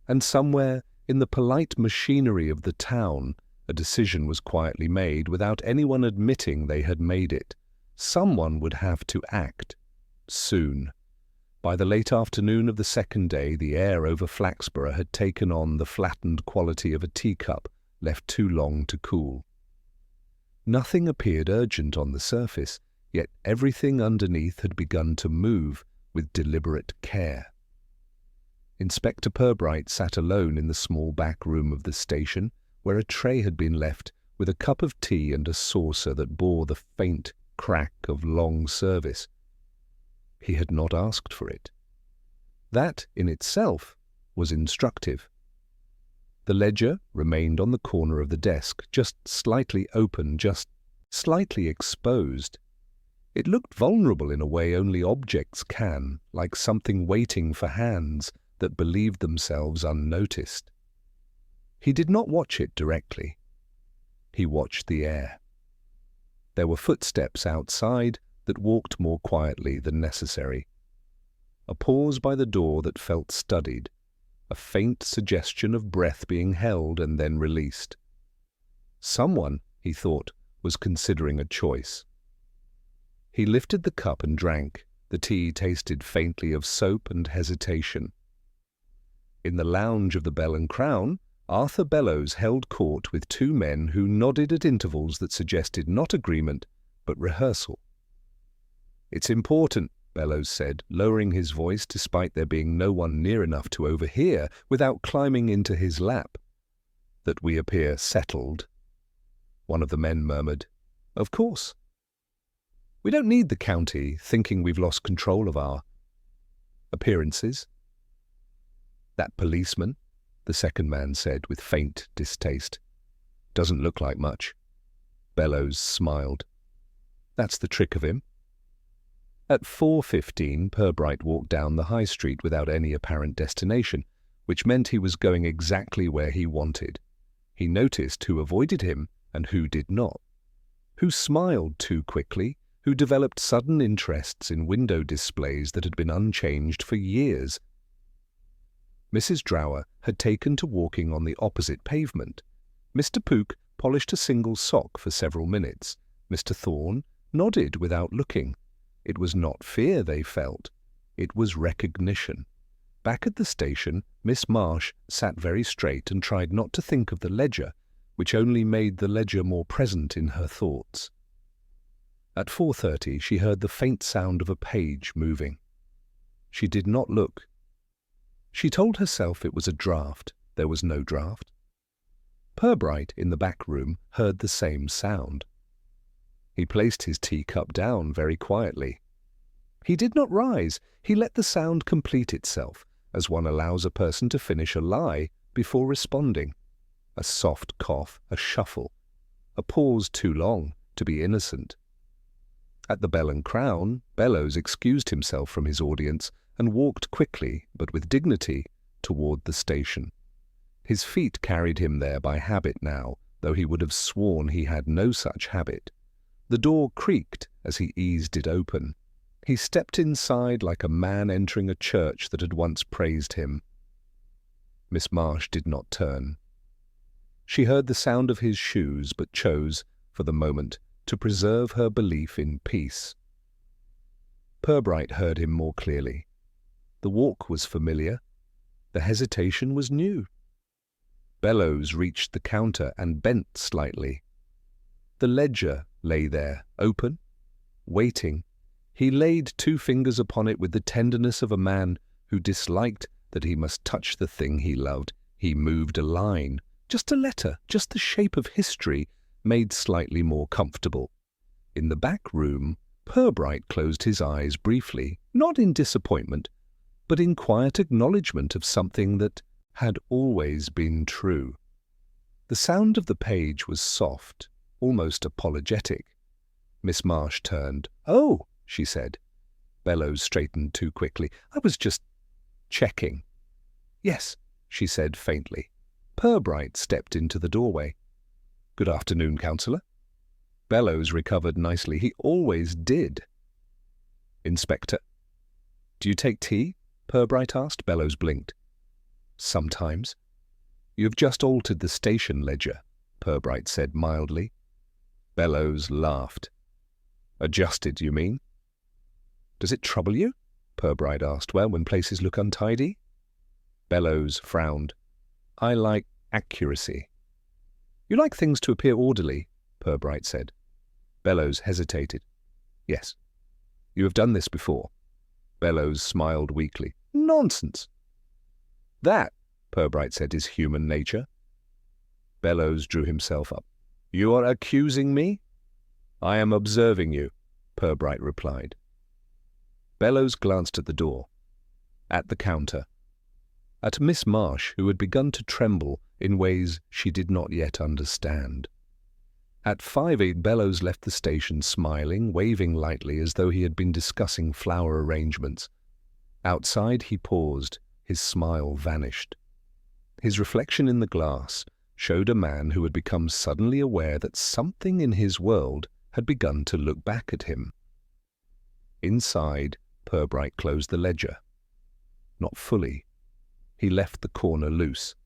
And somewhere in the polite machinery of the town, a decision was quietly made without anyone admitting they had made it. Someone would have to act. Soon. By the late afternoon of the second day, the air over Flaxborough had taken on the flattened quality of a teacup left too long to cool. Nothing appeared urgent on the surface, yet everything underneath had begun to move with deliberate care. Inspector Purbright sat alone in the small back room of the station, where a tray had been left with a cup of tea and a saucer that bore the faint crack of long service. He had not asked for it. That, in itself, was instructive. The ledger remained on the corner of the desk, just slightly open, just slightly exposed. It looked vulnerable in a way only objects can, like something waiting for hands that believed themselves unnoticed. He did not watch it directly. He watched the air. There were footsteps outside that walked more quietly than necessary. A pause by the door that felt studied, a faint suggestion of breath being held and then released. Someone, he thought, was considering a choice. He lifted the cup and drank. The tea tasted faintly of soap and hesitation. In the lounge of the Bell and Crown, Arthur Bellows held court with 2 men who nodded at intervals that suggested not agreement, but rehearsal. "It's important," Bellows said, lowering his voice despite there being no one near enough to overhear without climbing into his lap, "that we appear settled." One of the men murmured, "Of course. We don't need the county thinking we've lost control of our appearances." "That policeman," the second man said with faint distaste, "doesn't look like much." Bellows smiled. "That's the trick of him." At 4:15, Purbright walked down the high street without any apparent destination, which meant he was going exactly where he wanted. He noticed who avoided him and who did not, who smiled too quickly, who developed sudden interests in window displays that had been unchanged for years. Mrs. Drower had taken to walking on the opposite pavement. Mr. Pook polished a single sock for several minutes. Mr. Thorne nodded without looking. It was not fear they felt. It was recognition. Back at the station, Miss Marsh sat very straight and tried not to think of the ledger, which only made the ledger more present in her thoughts. At 4:30 she heard the faint sound of a page moving. She did not look. She told herself it was a draft. There was no draft. Purbright, in the back room, heard the same sound. He placed his teacup down very quietly. He did not rise. He let the sound complete itself, as one allows a person to finish a lie before responding. A soft cough, a shuffle, a pause too long to be innocent. At the Bell and Crown, Bellows excused himself from his audience and walked quickly, but with dignity, toward the station. His feet carried him there by habit now, though he would have sworn he had no such habit. The door creaked as he eased it open. He stepped inside like a man entering a church that had once praised him. Miss Marsh did not turn. She heard the sound of his shoes, but chose, for the moment, to preserve her belief in peace. Purbright heard him more clearly. The walk was familiar. The hesitation was new. Bellows reached the counter and bent slightly. The ledger lay there, open, waiting. He laid 2 fingers upon it with the tenderness of a man who disliked that he must touch the thing he loved. He moved a line, just a letter, just the shape of history, made slightly more comfortable. In the back room, Purbright closed his eyes briefly, not in disappointment, but in quiet acknowledgement of something that had always been true. The sound of the page was soft, almost apologetic. Miss Marsh turned. "Oh," she said. Bellows straightened too quickly. "I was just checking." "Yes," she said faintly. Purbright stepped into the doorway. "Good afternoon, Councillor." Bellows recovered nicely. He always did. "Inspector." "Do you take tea?" Purbright asked. Bellows blinked. "Sometimes." "You have just altered the station ledger," Purbright said mildly. Bellows laughed. "Adjusted, you mean?" "Does it trouble you?" Purbright asked. "Well, when places look untidy?" Bellows frowned. "I like accuracy." "You like things to appear orderly," Purbright said. Bellows hesitated. "Yes." "You have done this before." Bellows smiled weakly. "Nonsense." "That," Purbright said, "is human nature." Bellows drew himself up. "You are accusing me?" "I am observing you," Purbright replied. Bellows glanced at the door, at the counter, at Miss Marsh, who had begun to tremble in ways she did not yet understand. At 5:08, Bellows left the station smiling, waving lightly as though he had been discussing flower arrangements. Outside he paused, his smile vanished. His reflection in the glass showed a man who had become suddenly aware that something in his world had begun to look back at him. Inside, Purbright closed the ledger. Not fully. He left the corner loose.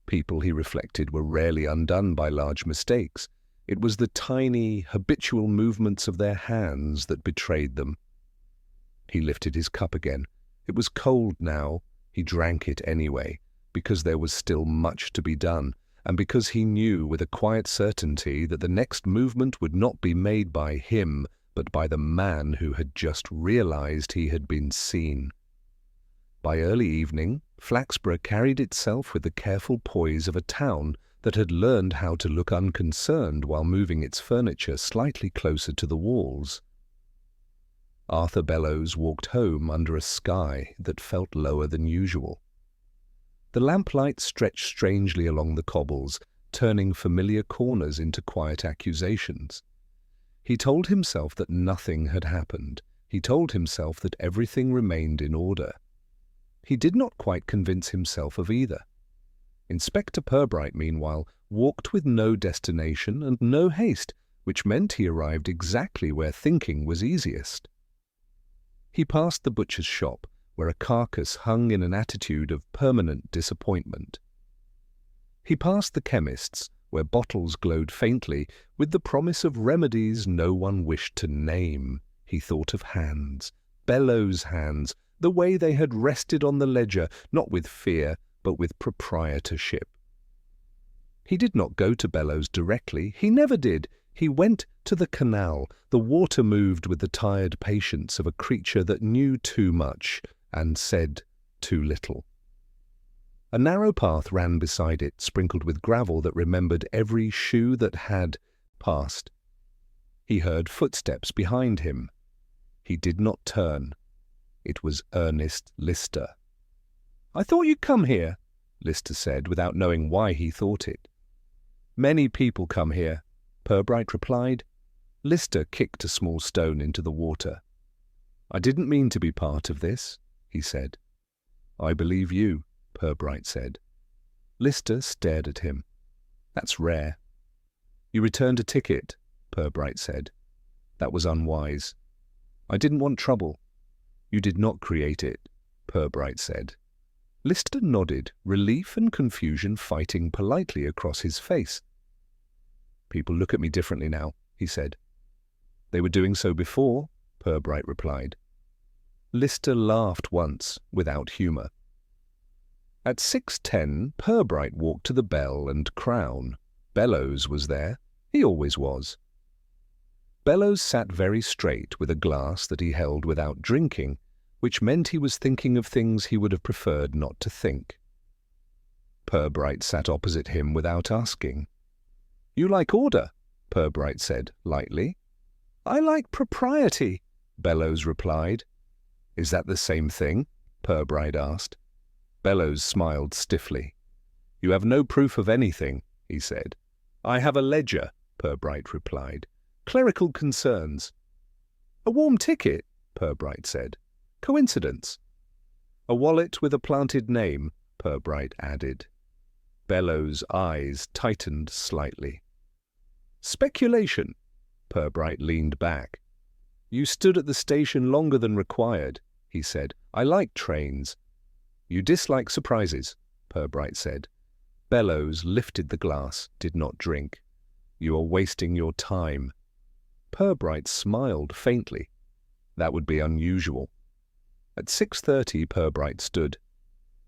People, he reflected, were rarely undone by large mistakes. It was the tiny, habitual movements of their hands that betrayed them. He lifted his cup again. It was cold now. He drank it anyway, because there was still much to be done, and because he knew with a quiet certainty that the next movement would not be made by him, but by the man who had just realized he had been seen. By early evening, Flaxborough carried itself with the careful poise of a town that had learned how to look unconcerned while moving its furniture slightly closer to the walls. Arthur Bellows walked home under a sky that felt lower than usual. The lamplight stretched strangely along the cobbles, turning familiar corners into quiet accusations. He told himself that nothing had happened. He told himself that everything remained in order. He did not quite convince himself of either. Inspector Purbright, meanwhile, walked with no destination and no haste, which meant he arrived exactly where thinking was easiest. He passed the butcher's shop, where a carcass hung in an attitude of permanent disappointment. He passed the chemist's, where bottles glowed faintly with the promise of remedies no one wished to name. He thought of hands, Bellows' hands, the way they had rested on the ledger, not with fear, but with proprietorship. He did not go to Bellows directly. He never did. He went to the canal. The water moved with the tired patience of a creature that knew too much and said too little. A narrow path ran beside it, sprinkled with gravel that remembered every shoe that had passed. He heard footsteps behind him. He did not turn. It was Ernest Lister. "I thought you'd come here," Lister said, without knowing why he thought it. "Many people come here," Purbright replied. Lister kicked a small stone into the water. "I didn't mean to be part of this," he said. "I believe you," Purbright said. Lister stared at him. That's rare. You returned a ticket, Purbright said. That was unwise. I didn't want trouble. You did not create it, Purbright said. Lister nodded, relief and confusion fighting politely across his face. People look at me differently now, he said. They were doing so before, Purbright replied. Lister laughed once, without humour. At 6:10, Purbright walked to the Bell and Crown. Bellows was there. He always was. Bellows sat very straight with a glass that he held without drinking, which meant he was thinking of things he would have preferred not to think. Purbright sat opposite him without asking. You like order, Purbright said lightly. I like propriety, Bellows replied. Is that the same thing? Purbright asked. Bellows smiled stiffly. You have no proof of anything, he said. I have a ledger, Purbright replied. Clerical concerns. A warm ticket, Purbright said. Coincidence. A wallet with a planted name, Purbright added. Bellows' eyes tightened slightly. Speculation. Purbright leaned back. You stood at the station longer than required, he said. I like trains. You dislike surprises, Purbright said. Bellows lifted the glass, did not drink. You are wasting your time. Purbright smiled faintly. That would be unusual. At 6:30, Purbright stood.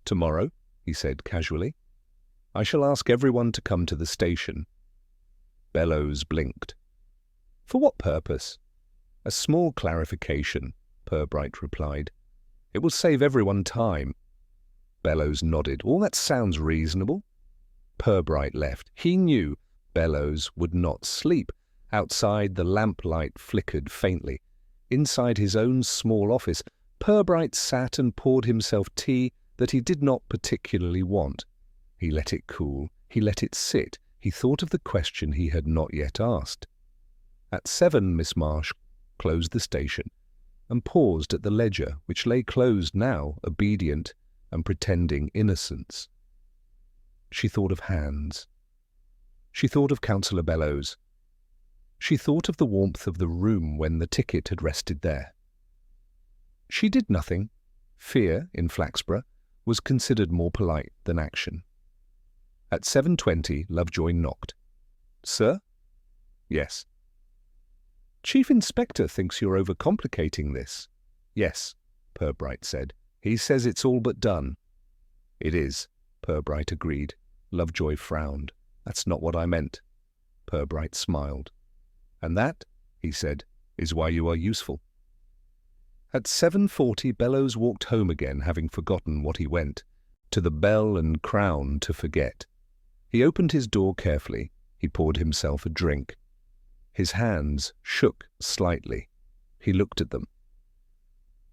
Tomorrow, he said casually, I shall ask everyone to come to the station. Bellows blinked. For what purpose? A small clarification, Purbright replied. It will save everyone time. Bellows nodded. All that sounds reasonable. Purbright left. He knew Bellows would not sleep. Outside, the lamplight flickered faintly. Inside his own small office, Purbright sat and poured himself tea that he did not particularly want. He let it cool. He let it sit. He thought of the question he had not yet asked. At 7, Miss Marsh closed the station and paused at the ledger, which lay closed now, obedient and pretending innocence. She thought of hands. She thought of Councillor Bellows. She thought of the warmth of the room when the ticket had rested there. She did nothing. Fear, in Flaxborough, was considered more polite than action. At 7:20, Lovejoy knocked. Sir? Yes. Chief Inspector thinks you're overcomplicating this. Yes, Purbright said. He says it's all but done. It is, Purbright agreed. Lovejoy frowned. That's not what I meant. Purbright smiled. And that, he said, is why you are useful. At 7:40, Bellows walked home again, having forgotten what he went, to the Bell and Crown to forget. He opened his door carefully. He poured himself a drink. His hands shook slightly. He looked at them.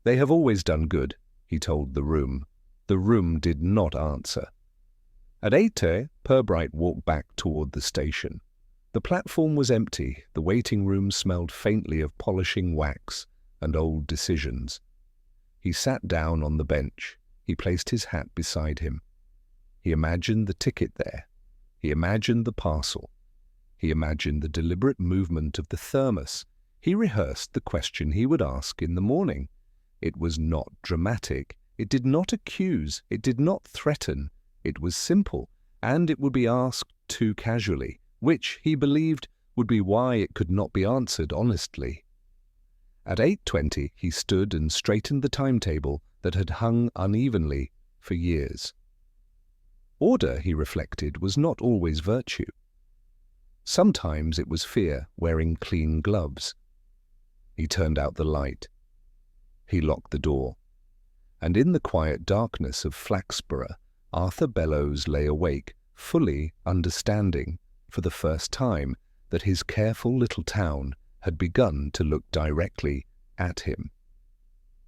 They have always done good, he told the room. The room did not answer. At 8, Purbright walked back toward the station. The platform was empty. The waiting room smelled faintly of polishing wax and old decisions. He sat down on the bench. He placed his hat beside him. He imagined the ticket there. He imagined the parcel. He imagined the deliberate movement of the thermos. He rehearsed the question he would ask in the morning. It was not dramatic. It did not accuse. It did not threaten. It was simple, and it would be asked too casually, which, he believed, would be why it could not be answered honestly. At 8:20, he stood and straightened the timetable that had hung unevenly for years. Order, he reflected, was not always virtue. Sometimes it was fear, wearing clean gloves. He turned out the light. He locked the door. And in the quiet darkness of Flaxborough, Arthur Bellows lay awake, fully understanding, for the first time, that his careful little town had begun to look directly at him.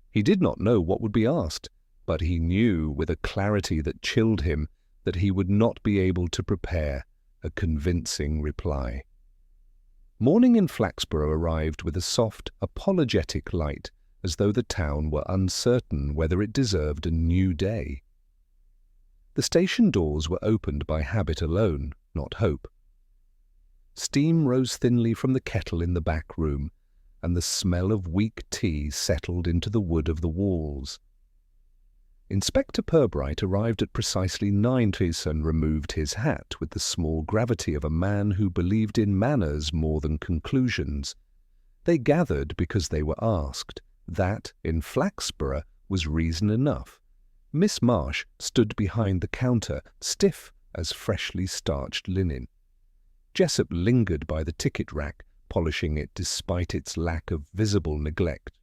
He did not know what would be asked, but he knew with a clarity that chilled him that he would not be able to prepare a convincing reply. Morning in Flaxborough arrived with a soft, apologetic light, as though the town were uncertain whether it deserved a new day. The station doors were opened by habit alone, not hope. Steam rose thinly from the kettle in the back room, and the smell of weak tea settled into the wood of the walls. Inspector Purbright arrived at precisely 9 and removed his hat with the small gravity of a man who believed in manners more than conclusions. They gathered because they were asked. That, in Flaxborough, was reason enough. Miss Marsh stood behind the counter, stiff as freshly starched linen. Jessup lingered by the ticket rack, polishing it despite its lack of visible neglect.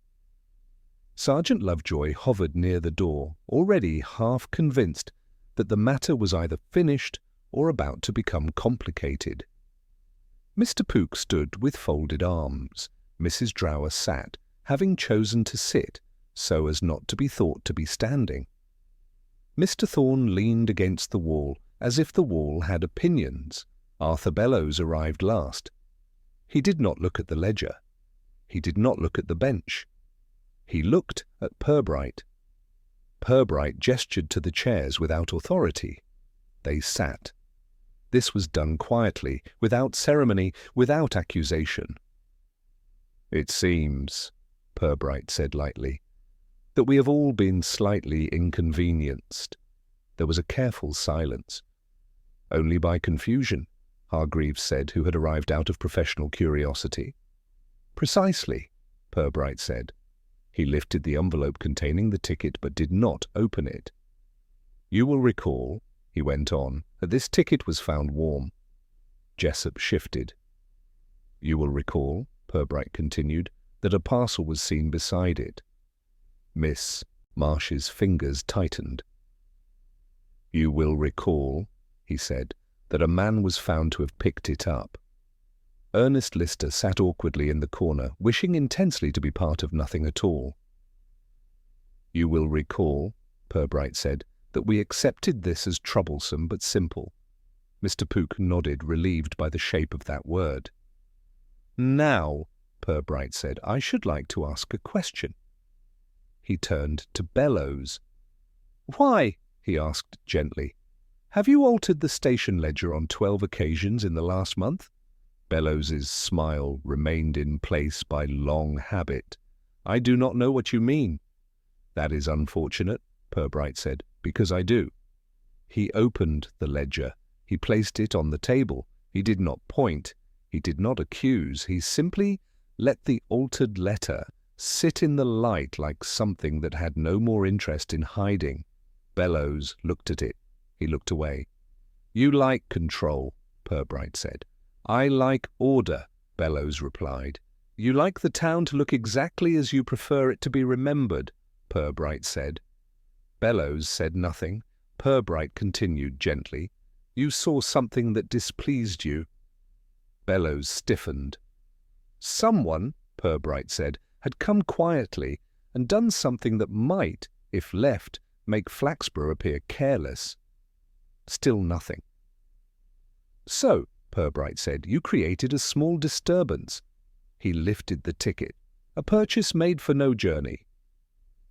Sergeant Lovejoy hovered near the door, already half convinced that the matter was either finished or about to become complicated. Mr. Pooke stood with folded arms. Mrs. Drower sat, having chosen to sit, so as not to be thought to be standing. Mr. Thorne leaned against the wall, as if the wall had opinions. Arthur Bellows arrived last. He did not look at the ledger. He did not look at the bench. He looked at Purbright. Purbright gestured to the chairs without authority. They sat. This was done quietly, without ceremony, without accusation. "It seems," Purbright said lightly, "that we have all been slightly inconvenienced." There was a careful silence. "Only by confusion," Hargreaves said, who had arrived out of professional curiosity. "Precisely," Purbright said. He lifted the envelope containing the ticket but did not open it. "You will recall," he went on, "that this ticket was found warm." Jessup shifted. "You will recall," Purbright continued, "that a parcel was seen beside it." Miss Marsh's fingers tightened. "You will recall," he said, "that a man was found to have picked it up." Ernest Lister sat awkwardly in the corner, wishing intensely to be part of nothing at all. "You will recall," Purbright said, "that we accepted this as troublesome but simple." Mr. Pooke nodded, relieved by the shape of that word. "Now," Purbright said, "I should like to ask a question." He turned to Bellows. "Why," he asked gently, "have you altered the station ledger on 12 occasions in the last month?" Bellows's smile remained in place by long habit. "I do not know what you mean." "That is unfortunate," Purbright said, "because I do." He opened the ledger. He placed it on the table. He did not point. He did not accuse. He simply let the altered letter sit in the light like something that had no more interest in hiding. Bellows looked at it. He looked away. "You like control," Purbright said. "I like order," Bellows replied. "You like the town to look exactly as you prefer it to be remembered," Purbright said. Bellows said nothing. Purbright continued gently. "You saw something that displeased you." Bellows stiffened. "Someone," Purbright said, "had come quietly and done something that might, if left, make Flaxborough appear careless." Still nothing. "So," Purbright said, "you created a small disturbance." He lifted the ticket. "A purchase made for no journey."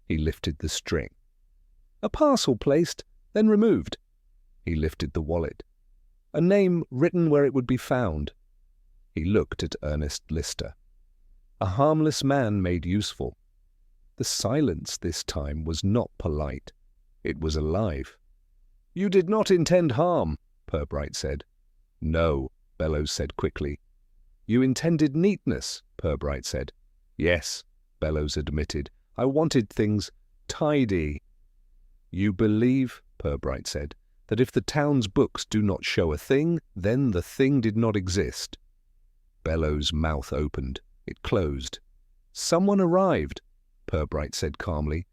He lifted the string. "A parcel placed, then removed." He lifted the wallet. "A name written where it would be found." He looked at Ernest Lister. "A harmless man made useful." The silence this time was not polite. It was alive. "You did not intend harm," Purbright said. "No," Bellows said quickly. "You intended neatness," Purbright said. "Yes," Bellows admitted. "I wanted things tidy." "You believe," Purbright said, "that if the town's books do not show a thing, then the thing did not exist." Bellows' mouth opened. It closed. "Someone arrived," Purbright said calmly,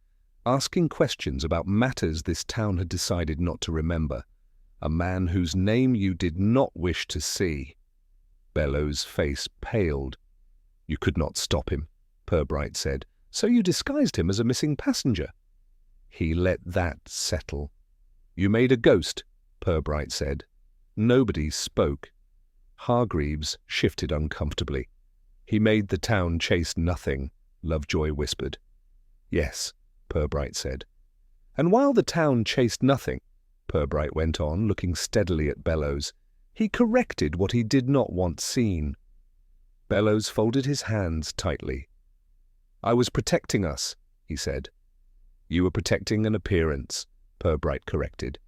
"asking questions about matters this town had decided not to remember. A man whose name you did not wish to see." Bellows' face paled. "You could not stop him," Purbright said, "so you disguised him as a missing passenger." He let that settle. "You made a ghost," Purbright said. Nobody spoke. Hargreaves shifted uncomfortably. "He made the town chase nothing," Lovejoy whispered. "Yes," Purbright said. "And while the town chased nothing, Purbright went on, looking steadily at Bellows. He corrected what he did not want seen. Bellows folded his hands tightly. "I was protecting us," he said. "You were protecting an appearance," Purbright corrected.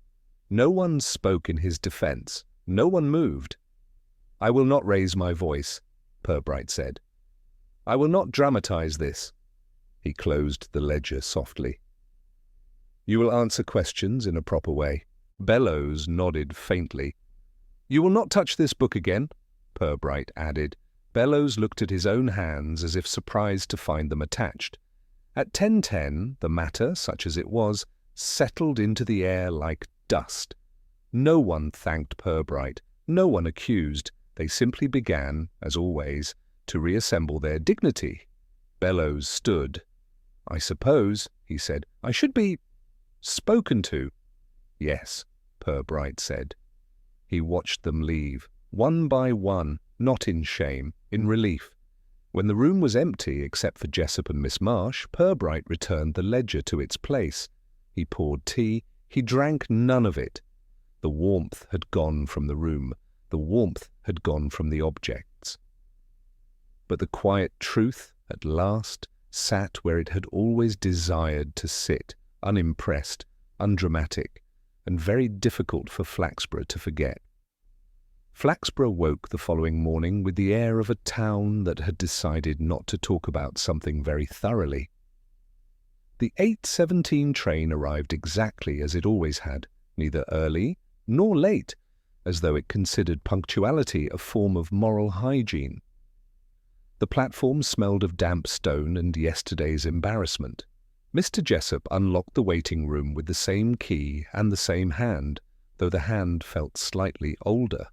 No one spoke in his defense. No one moved. "I will not raise my voice," Purbright said. "I will not dramatize this." He closed the ledger softly. "You will answer questions in a proper way." Bellows nodded faintly. "You will not touch this book again," Purbright added. Bellows looked at his own hands as if surprised to find them attached. At 10:10, the matter, such as it was, settled into the air like dust. No one thanked Purbright. No one accused. They simply began, as always, to reassemble their dignity. Bellows stood. "I suppose," he said, "I should be spoken to." "Yes," Purbright said. He watched them leave, one by one, not in shame, in relief. When the room was empty, except for Jessup and Miss Marsh, Purbright returned the ledger to its place. He poured tea. He drank none of it. The warmth had gone from the room. The warmth had gone from the objects. But the quiet truth, at last, sat where it had always desired to sit, unimpressed, undramatic, and very difficult for Flaxborough to forget. Flaxborough woke the following morning with the air of a town that had decided not to talk about something very thoroughly. The 8:17 train arrived exactly as it always had, neither early nor late, as though it considered punctuality a form of moral hygiene. The platform smelled of damp stone and yesterday's embarrassment. Mr. Jessup unlocked the waiting room with the same key and the same hand, though the hand felt slightly older.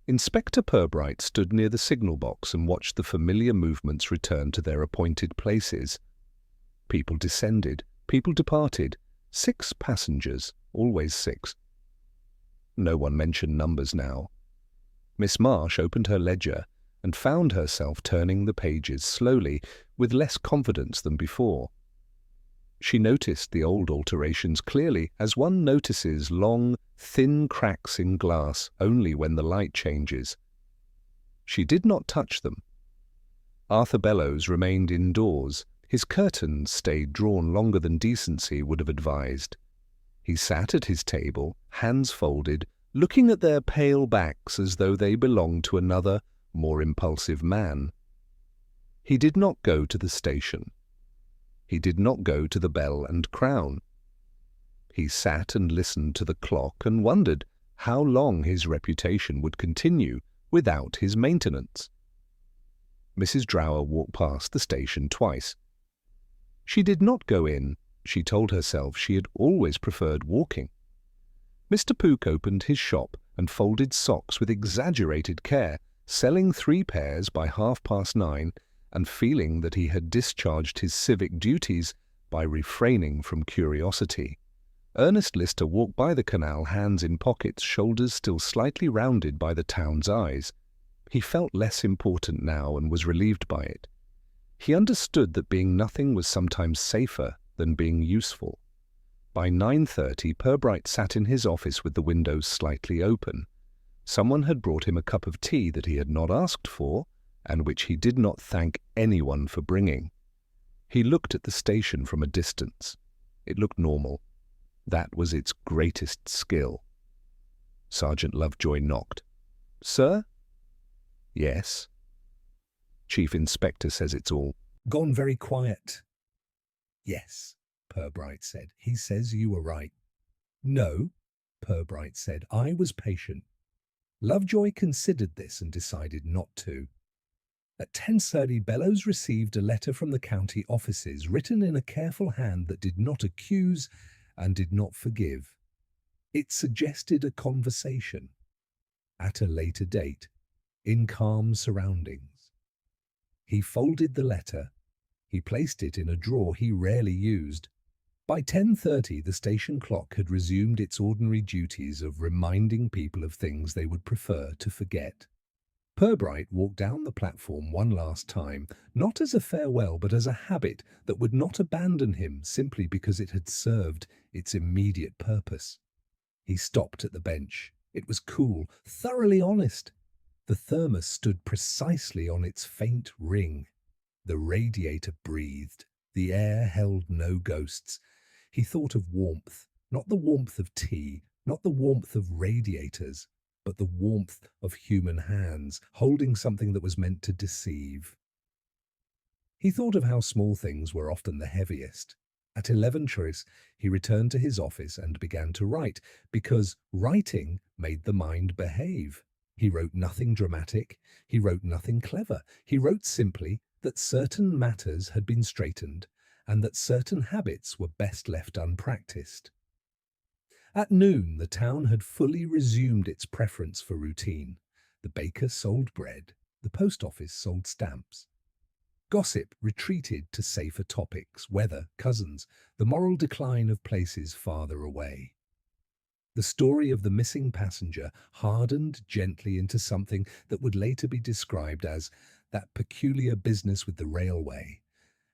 Inspector Purbright stood near the signal box and watched the familiar movements return to their appointed places. People descended, people departed. 6 passengers, always 6. No one mentioned numbers now. Miss Marsh opened her ledger and found herself turning the pages slowly, with less confidence than before. She noticed the old alterations clearly, as one notices long, thin cracks in glass only when the light changes. She did not touch them. Arthur Bellows remained indoors. His curtains stayed drawn longer than decency would have advised. He sat at his table, hands folded, looking at their pale backs as though they belonged to another, more impulsive man. He did not go to the station. He did not go to the Bell and Crown. He sat and listened to the clock and wondered how long his reputation would continue without his maintenance. Mrs. Drower walked past the station twice. She did not go in. She told herself she had always preferred walking. Mr. Pooke opened his shop and folded socks with exaggerated care, selling 3 pairs by 9:30 and feeling that he had discharged his civic duties by refraining from curiosity. Ernest Lister walked by the canal, hands in pockets, shoulders still slightly rounded by the town's eyes. He felt less important now and was relieved by it. He understood that being nothing was sometimes safer than being useful. By 9:30, Purbright sat in his office with the windows slightly open. Someone had brought him a cup of tea that he had not asked for, and which he did not thank anyone for bringing. He looked at the station from a distance. It looked normal. That was its greatest skill. Sergeant Lovejoy knocked. "Sir?" "Yes." "Chief Inspector says it's all gone very quiet." "Yes," Purbright said. "He says you were right." "No," Purbright said. "I was patient." Lovejoy considered this and decided not to. At 10:30, Bellows received a letter from the county offices, written in a careful hand that did not accuse and did not forgive. It suggested a conversation at a later date, in calm surroundings. He folded the letter. He placed it in a drawer he rarely used. By 10:30, the station clock had resumed its ordinary duties of reminding people of things they would prefer to forget. Purbright walked down the platform one last time, not as a farewell but as a habit that would not abandon him simply because it had served its immediate purpose. He stopped at the bench. It was cool, thoroughly honest. The thermos stood precisely on its faint ring. The radiator breathed. The air held no ghosts. He thought of warmth, not the warmth of tea, not the warmth of radiators, but the warmth of human hands, holding something that was meant to deceive. He thought of how small things were often the heaviest. At 11 choice, he returned to his office and began to write, because writing made the mind behave. He wrote nothing dramatic. He wrote nothing clever. He wrote simply that certain matters had been straightened and that certain habits were best left unpracticed. At noon, the town had fully resumed its preference for routine. The baker sold bread. The post office sold stamps. Gossip retreated to safer topics: weather, cousins, the moral decline of places farther away. The story of the missing passenger hardened gently into something that would later be described as that peculiar business with the railway,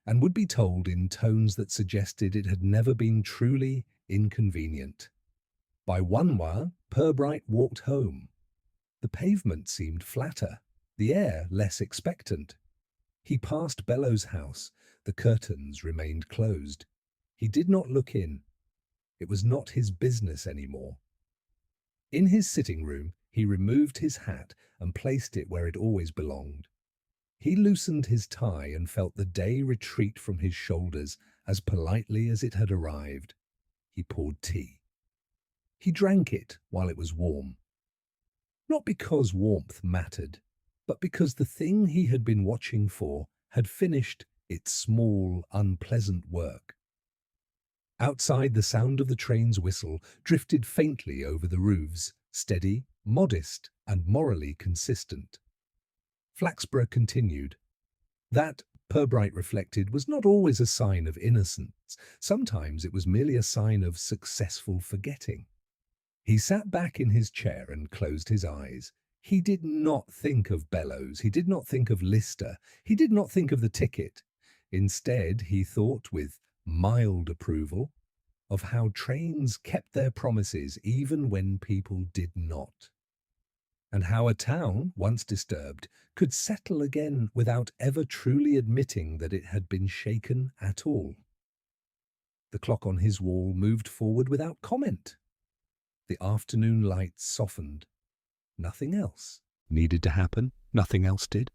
and would be told in tones that suggested it had never been truly inconvenient. By 1 Purbright walked home. The pavement seemed flatter, the air less expectant. He passed Bellow's house. The curtains remained closed. He did not look in. It was not his business anymore. In his sitting room, he removed his hat and placed it where it always belonged. He loosened his tie and felt the day retreat from his shoulders as politely as it had arrived. He poured tea. He drank it while it was warm. Not because warmth mattered, but because the thing he had been watching for had finished its small, unpleasant work. Outside, the sound of the train's whistle drifted faintly over the roofs, steady, modest, and morally consistent. Flaxborough continued. That, Purbright reflected, was not always a sign of innocence. Sometimes it was merely a sign of successful forgetting. He sat back in his chair and closed his eyes. He did not think of Bellows. He did not think of Lister. He did not think of the ticket. Instead, he thought with mild approval of how trains kept their promises even when people did not, and how a town, once disturbed, could settle again without ever truly admitting that it had been shaken at all. The clock on his wall moved forward without comment. The afternoon light softened. Nothing else needed to happen. Nothing else did.